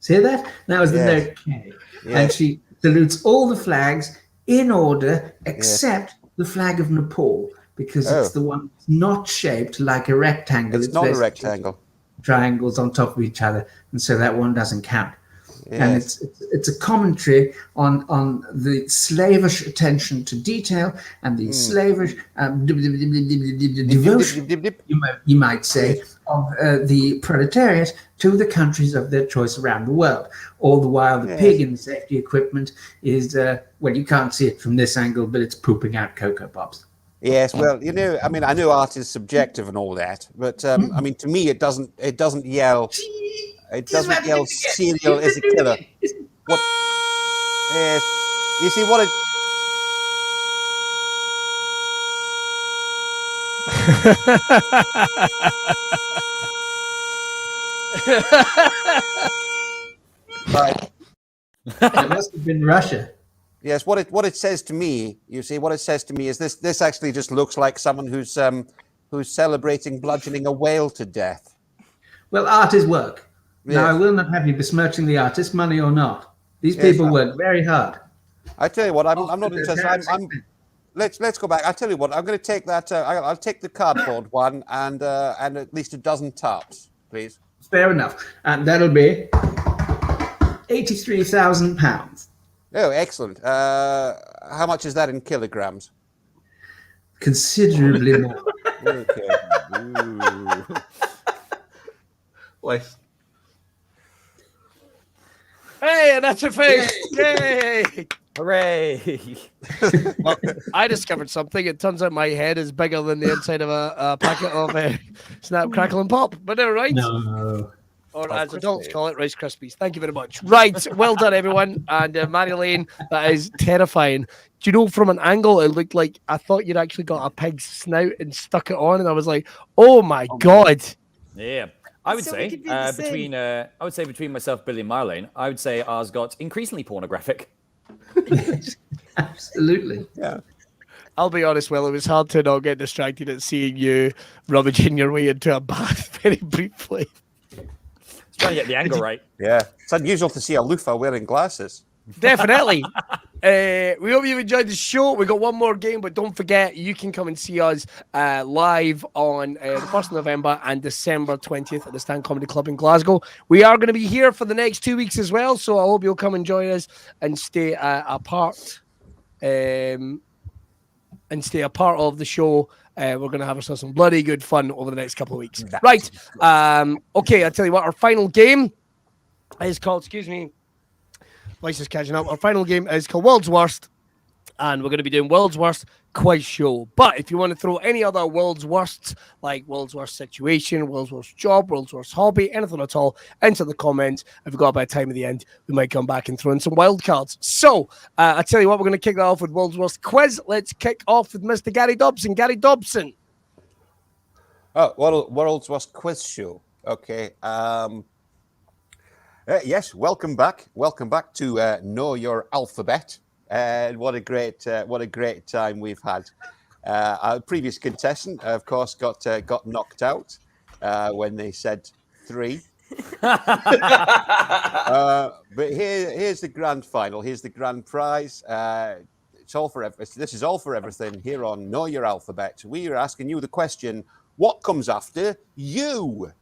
A: See that? That was the note K. And she salutes all the flags in order except the flag of Nepal, because it's the one not shaped like a rectangle.
H: It's not a rectangle.
A: Triangles on top of each other, and so that one doesn't count. And it's a commentary on the slavish attention to detail and the slavish devotion, you might say, of the proletariat to the countries of their choice around the world. All the while, the pig in the safety equipment is, well, you can't see it from this angle, but it's pooping out Cocoa Pops.
H: Yes, well, I mean, I know art is subjective and all that, but I mean, to me, it doesn't yell. It doesn't yell cereal is a killer. What? Yes. You see what it. Right.
A: It must have been Russia.
H: Yes, what it says to me, you see, what it says to me is this actually just looks like someone who's celebrating bludgeoning a whale to death.
A: Well, art is work.
H: Yes.
A: Now, I will not have you besmirching the artist, money or not. These people work very hard.
H: I tell you what, I'm not interested. Let's go back. I tell you what, I'm going to take that. I'll take the cardboard one and at least a dozen tops, please.
A: Fair enough, and that'll be £83,000.
H: Oh, excellent. How much is that in kilograms?
A: Considerably more.
H: Okay.
G: Less.
D: Hey, and that's a face. Yay!
B: Hooray!
D: Well, I discovered something. It turns out my head is bigger than the inside of a packet of Snap, Crackle, and Pop. But they're right.
A: No.
D: Or as adults call it, Rice Krispies. Thank you very much. Right. Well done, everyone. And Marjolein, that is terrifying. Do you know, from an angle, it looked like I thought you'd actually got a pig's snout and stuck it on. And I was like, oh my God.
B: Yeah. I would
C: So
B: say
C: we could do the same.
B: between myself, Billy, and Marjolein, I would say ours got increasingly pornographic.
A: Absolutely.
H: Yeah.
D: I'll be honest, Will, it was hard to not get distracted at seeing you rummaging your way into a bath very briefly.
B: Trying to get the angle right.
H: Yeah. It's unusual to see a loofah wearing glasses.
D: Definitely. We hope you've enjoyed the show. We got one more game, but don't forget you can come and see us live on the 1st of November and December 20th at the Stand Comedy Club in Glasgow. We are going to be here for the next 2 weeks as well, so I hope you'll come and join us and stay a part of the show. We're going to have ourselves some bloody good fun over the next couple of weeks. Right. Okay, I'll tell you what, our final game is called, excuse me, voice is catching up. Our final game is called World's Worst, and we're going to be doing World's Worst quiz show. But if you want to throw any other World's Worsts, like World's Worst situation, World's Worst job, World's Worst hobby, anything at all, into the comments. If we've got a bit of time at the end, we might come back and throw in some wild cards. So, I tell you what, we're going to kick that off with World's Worst quiz. Let's kick off with Mr. Gary Dobson. Gary Dobson.
H: Oh, World's Worst quiz show. Okay. Yes, welcome back. Welcome back to Know Your Alphabet. What a great time we've had. Our previous contestant, of course, got knocked out when they said 3. But here's the grand final. Here's the grand prize. It's all for this is all for everything here on Know Your Alphabet. We are asking you the question: what comes after you?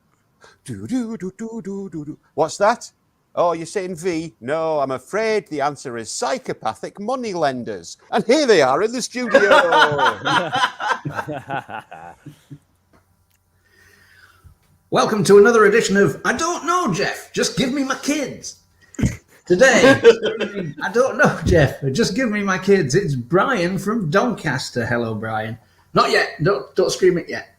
H: What's that? Oh, you're saying V? No, I'm afraid the answer is psychopathic moneylenders. And here they are in the studio.
A: Welcome to another edition of I Don't Know, Jeff. Just give me my kids. Today, I don't know, Jeff. Just give me my kids. It's Brian from Doncaster. Hello, Brian. Not yet. Don't scream it yet.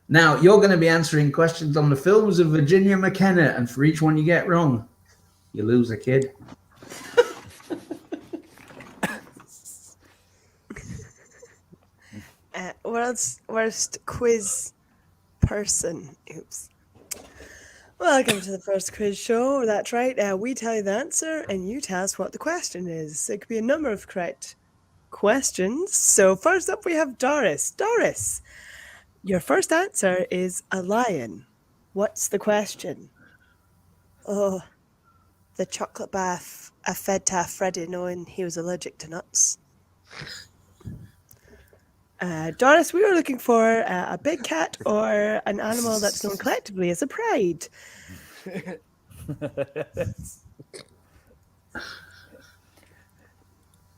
A: Now, you're going to be answering questions on the films of Virginia McKenna, and for each one you get wrong, you lose a kid.
C: World's worst quiz person. Oops. Welcome to the first quiz show. That's right. We tell you the answer, and you tell us what the question is. It could be a number of correct questions. So first up, we have Doris. Doris, your first answer is a lion. What's the question? Oh, the chocolate bath I fed to Freddie knowing he was allergic to nuts. Doris, we were looking for a big cat or an animal that's known collectively as a pride.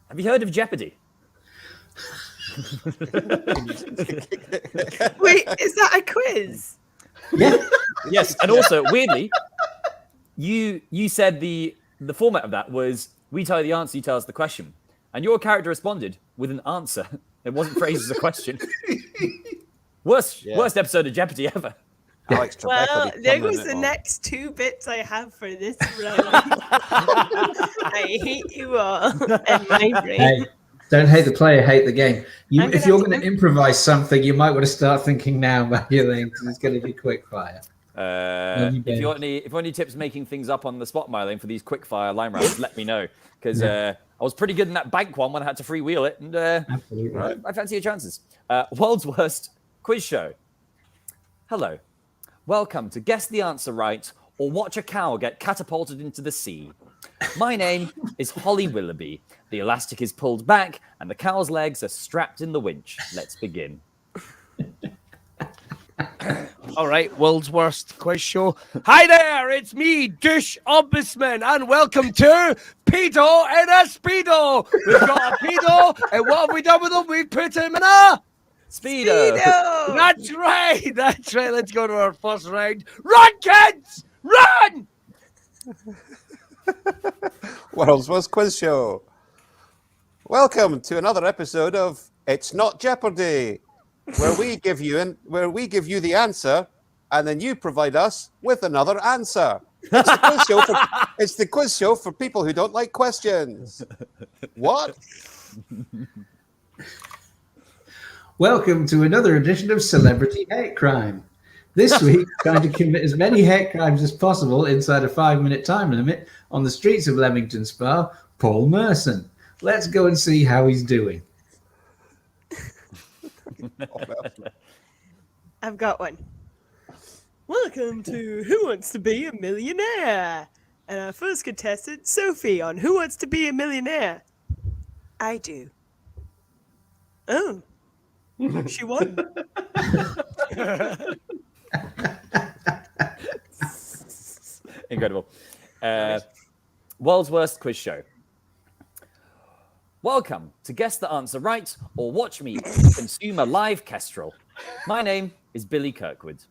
B: Have you heard of Jeopardy?
C: Wait, is that a quiz?
A: Yeah.
B: Yes, and also weirdly, you said the format of that was we tell you the answer, you tell us the question, and your character responded with an answer. It wasn't phrased as a question. Worst episode of Jeopardy ever.
H: Alex Trebek will
C: Well,
H: be
C: there
H: coming
C: goes
H: in
C: the
H: it all.
C: next 2 bits I have for this round. I hate you all. And my brain.
A: Hey, don't hate the player, hate the game.
C: I'm
A: If
C: gonna
A: you're
C: have
A: going
C: to-
A: to improvise something, you might want to start thinking now, Marjolein, because it's going to be quick fire.
B: If you want any tips making things up on the spot, Marjolein, for these quick fire line rounds, let me know. Because I was pretty good in that bank one when I had to freewheel it, and
A: Absolutely.
B: I fancy your chances. World's worst quiz show. Hello. Welcome to Guess the Answer Right or Watch a Cow Get Catapulted into the Sea. My name is Holly Willoughby. The elastic is pulled back and the cow's legs are strapped in the winch. Let's begin.
D: All right, world's worst quiz show. Hi there, it's me, Douche Ombudsman, and welcome to Pedo in a Speedo. We've got a pedo, and what have we done with him? We've put him in a...
B: Speedo.
D: That's right, that's right. Let's go to our first round. Run, kids! Run!
H: World's Worst Quiz Show. Welcome to another episode of It's Not Jeopardy, where we give you the answer, and then you provide us with another answer. It's the quiz show for people who don't like questions. What?
A: Welcome to another edition of Celebrity Hate Crime. This week, trying to commit as many hate crimes as possible inside a 5-minute time limit on the streets of Leamington Spa, Paul Merson. Let's go and see how he's doing.
C: I've got one. Welcome to Who Wants to Be a Millionaire? And our first contestant, Sophie, on Who Wants to Be a Millionaire? I do. Oh. She won.
B: Incredible. World's worst quiz show. Welcome to Guess the Answer Right or Watch Me Consume a Live Kestrel. My name is Billy Kirkwood.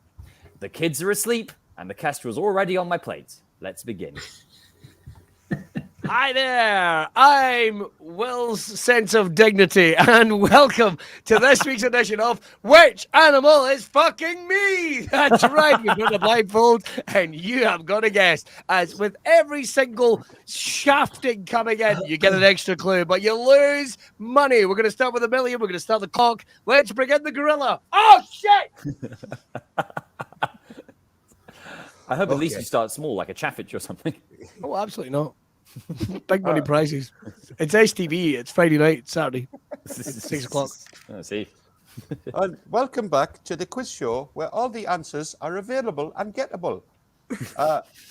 B: The kids are asleep and the kestrel's already on my plate. Let's begin.
D: Hi there, I'm Will's Sense of Dignity, and welcome to this week's edition of Which Animal is Fucking Me? That's right, you've got a blindfold, and you have got to guess. As with every single shafting coming in, you get an extra clue, but you lose money. We're going to start with $1 million, we're going to start the clock. Let's bring in the gorilla. Oh, shit!
B: I hope at least you start small, like a Chaffetch or something.
D: Oh, absolutely not. Big money prizes. It's STV. It's Friday night, Saturday. It's 6 o'clock.
B: Let's see.
H: And welcome back to the quiz show where all the answers are available and gettable.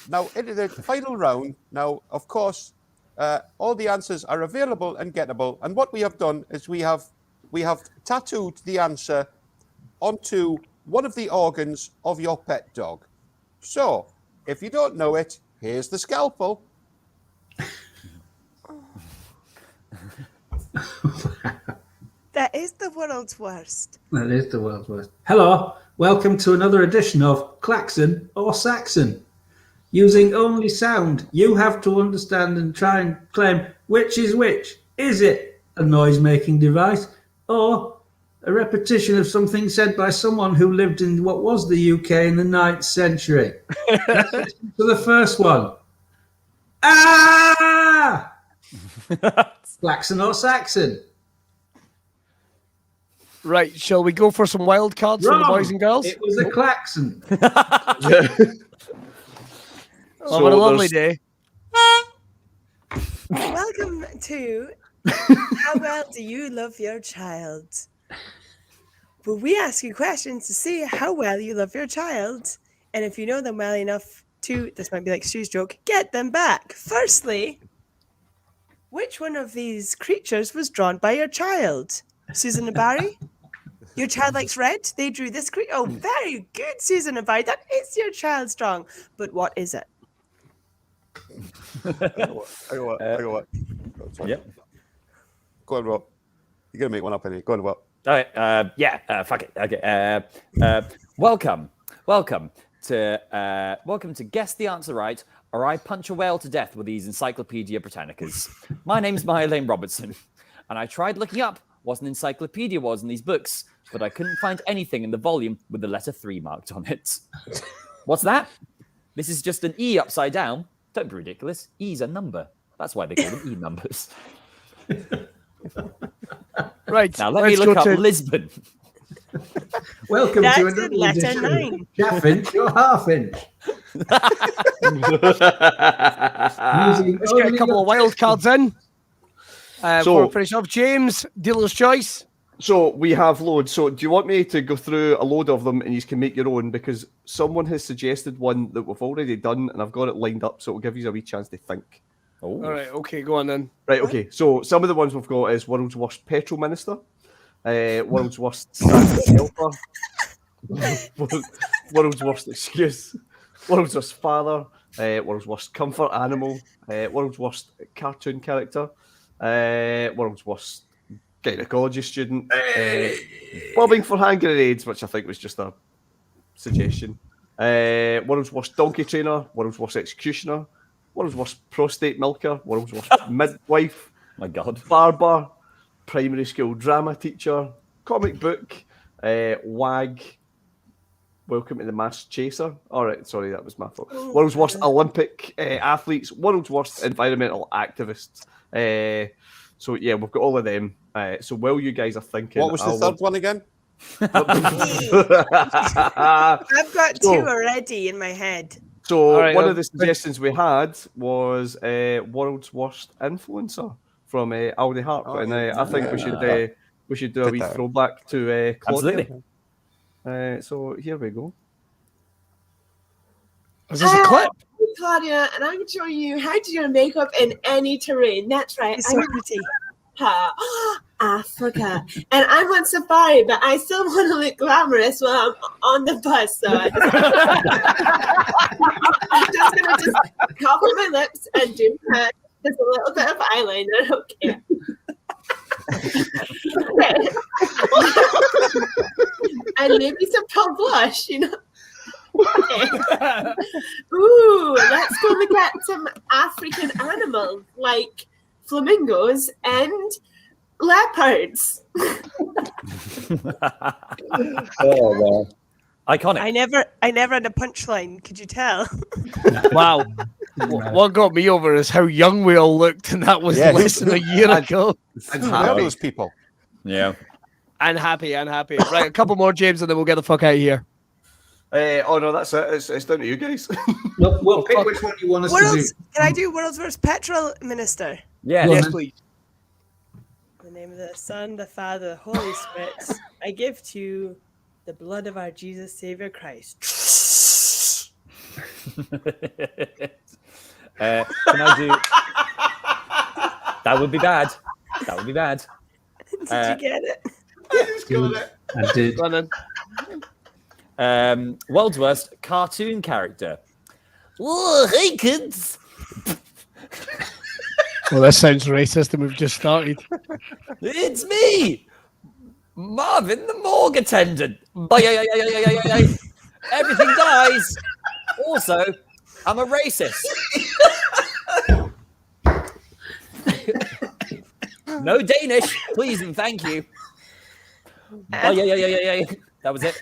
H: Now, into the final round. Now, of course, all the answers are available and gettable. And what we have done is we have tattooed the answer onto one of the organs of your pet dog. So, if you don't know it, here's the scalpel.
C: That is the world's worst.
A: That is the world's worst. Hello, welcome to another edition of Klaxon or Saxon. Using only sound, you have to understand and try and claim which is which. Is it a noise-making device or a repetition of something said by someone who lived in what was the UK in the 9th century? So the first one. Ah! Klaxon or Saxon?
D: Right, shall we go for some wild cards from the boys and girls?
A: It was a klaxon.
D: Oh, what a lovely day.
C: Welcome to How Well Do You Love Your Child? Where we ask you questions to see how well you love your child. And if you know them well enough to, this might be like Stu's joke, get them back. Firstly, which one of these creatures was drawn by your child? Susan and Barry? Your child likes red. They drew this creature. Oh, very good, Susan and Barry. That is your child's drawing. But what is it?
H: I got what.
B: Yep.
H: Go on, Rob. You're going to make one up, innit? Go on, Rob.
B: All right. Fuck it. Okay. Welcome to Guess the Answer Right, or I punch a whale to death with these Encyclopedia Britannicas. My name's Marjolein Robertson, and I tried looking up what an encyclopedia was in these books, but I couldn't find anything in the volume with the letter 3 marked on it. What's that? This is just an E upside down. Don't be ridiculous. E's a number. That's why they call them E numbers.
D: Right.
B: Now let me look up Lisbon.
A: Welcome
C: That's
A: to
C: in
A: another
C: letter
A: edition
C: 9.
A: Half inch or half inch.
D: Let's get a couple of wild cards in.
G: So-
D: For finish off, James, dealer's choice.
G: So we have loads. So do you want me to go through a load of them and you can make your own? Because someone has suggested one that we've already done and I've got it lined up, so it'll give you a wee chance to think.
B: Oh.
D: All right, okay, go on then.
G: Right, okay. So some of the ones we've got is World's Worst Petrol Minister, World's Worst Standard Helper, World's Worst Excuse, World's Worst Father, World's Worst Comfort Animal, World's Worst Cartoon Character, World's Worst Gynecology Student, Bobbing for Hand Grenades, which I think was just a suggestion, World's Worst Donkey Trainer, World's Worst Executioner, World's Worst Prostate Milker, World's Worst Midwife,
B: My God.
G: Barber, Primary School Drama Teacher, Comic Book, WAG, Welcome to the Mass Chaser. All right, sorry, that was my fault. World's Worst Olympic Athletes, World's Worst Environmental Activists. So yeah, we've got all of them. So while you guys are thinking,
H: What was the third one again?
C: I've got two already in my head.
G: So
D: right,
G: one of the suggestions we had was World's Worst Influencer from Aldi Harp, and I think we should do a wee throwback to Claudia.
B: Absolutely.
G: So here we go.
D: Is this a clip?
I: I'm Claudia, and I'm showing you how to do your makeup in any terrain. That's right.
C: It's so pretty.
I: Africa. And I'm on safari, but I still want to look glamorous while I'm on the bus. So I'm just going to cover my lips and do just a little bit of eyeliner. Okay. And maybe some pale blush, you know. Okay. Ooh, let's go look at some African animals like flamingos and leopards.
B: Oh, wow. Iconic.
C: I never had a punchline. Could you tell?
D: Wow. What got me over is how young we all looked, and that was less than a year ago.
H: And who are those people?
B: Yeah.
D: Unhappy. Right, a couple more, James, and then we'll get the fuck out of here.
G: Oh no, that's it. It's down to you guys.
A: We'll pick which one you want us to do.
C: Can I do World's Worst Petrol Minister?
B: Yeah.
D: Yes, please.
C: In the name of the Son, the Father, the Holy Spirit, I give to you the blood of our Jesus Savior Christ.
B: Can I do? That would be bad. That would be bad.
C: Did you get it?
G: I just got it.
A: I did.
D: Go on then.
B: World's worst cartoon character. Oh, hey kids!
D: Well, this sounds racist, and we've just started.
B: It's me, Marvin, the morgue attendant. Everything dies. Also, I'm a racist. No Danish, please and thank you. That was it.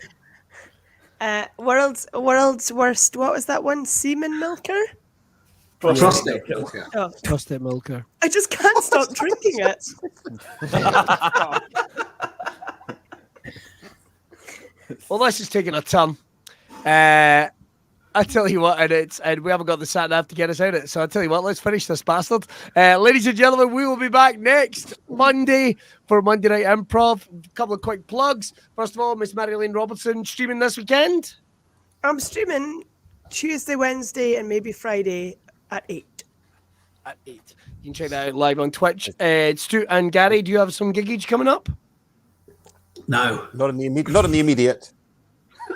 C: World's worst. What was that one? Semen milker.
A: Prostate.
C: Oh,
D: Prostate milker.
C: I just can't stop drinking it.
D: Well, this is taking a turn. I tell you what, and we haven't got the sat nav to get us out of it. So I tell you what, let's finish this bastard. Ladies and gentlemen, we will be back next Monday for Monday Night Improv. A couple of quick plugs. First of all, Miss Marjolein Robertson streaming this weekend.
C: I'm streaming Tuesday, Wednesday, and maybe Friday at 8.
D: At 8. You can check that out live on Twitch. Stuart and Gary, do you have some giggage coming up?
A: No.
H: Not in the immediate.
D: Not the immediate.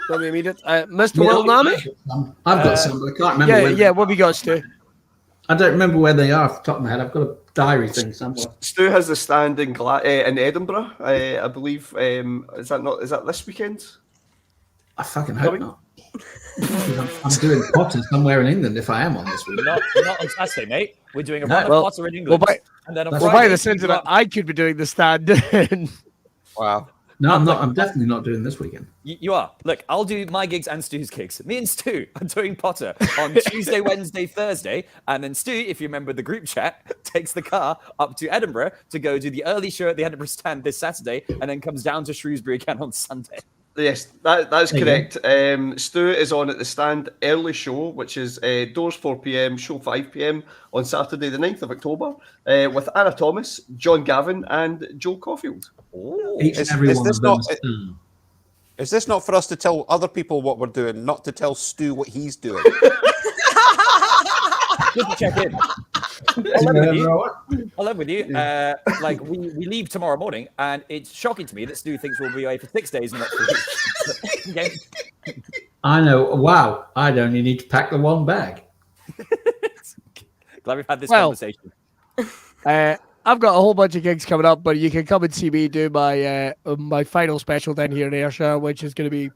D: Mr. Will Naameh?
A: I've got some, but I can't remember.
D: Yeah, what have you got, Stu?
A: I don't remember where they are off the top of my head. I've got a diary thing somewhere.
G: Stu has the stand in Edinburgh, I believe. Is that this weekend?
A: I fucking hope not. I'm doing Potter somewhere in England if I am on this week.
B: Not on Saturday, mate. We're doing a run of Potter in England. And then on
D: by
B: Friday,
D: the sense of it, I could be doing the stand.
H: Wow.
A: No, I'm not. I'm definitely not doing this weekend.
B: You are. Look, I'll do my gigs and Stu's gigs. Me and Stu are doing Potter on Tuesday, Wednesday, Thursday. And then Stu, if you remember the group chat, takes the car up to Edinburgh to go do the early show at the Edinburgh stand this Saturday and then comes down to Shrewsbury again on Sunday.
G: Yes, that's correct. Stu is on at the stand early show, which is doors 4 p.m, show 5 p.m. on Saturday, the 9th of October, with Anna Thomas, John Gavin, and Joe Caulfield.
A: Each and every one of them.
H: Is this not for us to tell other people what we're doing, not to tell Stu what he's doing?
B: Good to check in. I'll live with you. Like we leave tomorrow morning, and it's shocking to me that Stu thinks we'll be away for 6 days and not 3 weeks. Okay.
A: I know. Wow. I'd only need to pack the one bag.
B: Glad we've had this conversation.
D: I've got a whole bunch of gigs coming up, but you can come and see me do my my final special down here in Ayrshire, which is going to be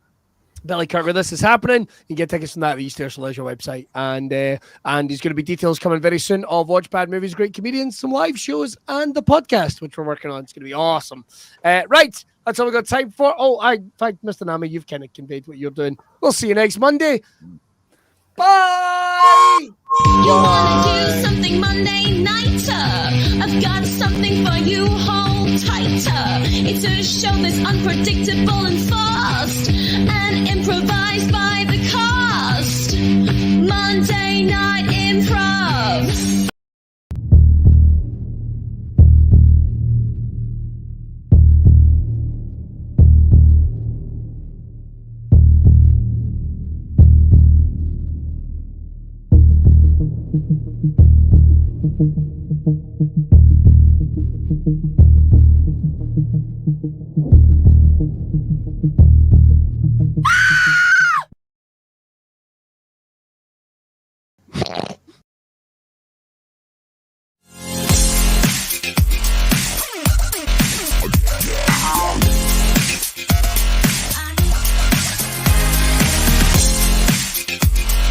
D: Billy Kirkwood. This is happening. You can get tickets from that at the East Ayrshire Leisure website. And there's going to be details coming very soon of Watch Bad Movies, Great Comedians, some live shows, and the podcast, which we're working on. It's going to be awesome. Right. That's all we've got time for. In fact, Mr. Naameh, you've kind of conveyed what you're doing. We'll see you next Monday. Bye!
F: You wanna do something Monday nighter? I've got something for you, hold tighter. It's a show that's unpredictable and fast, and improvised by the cast. Monday Night Improv.
J: Thank you.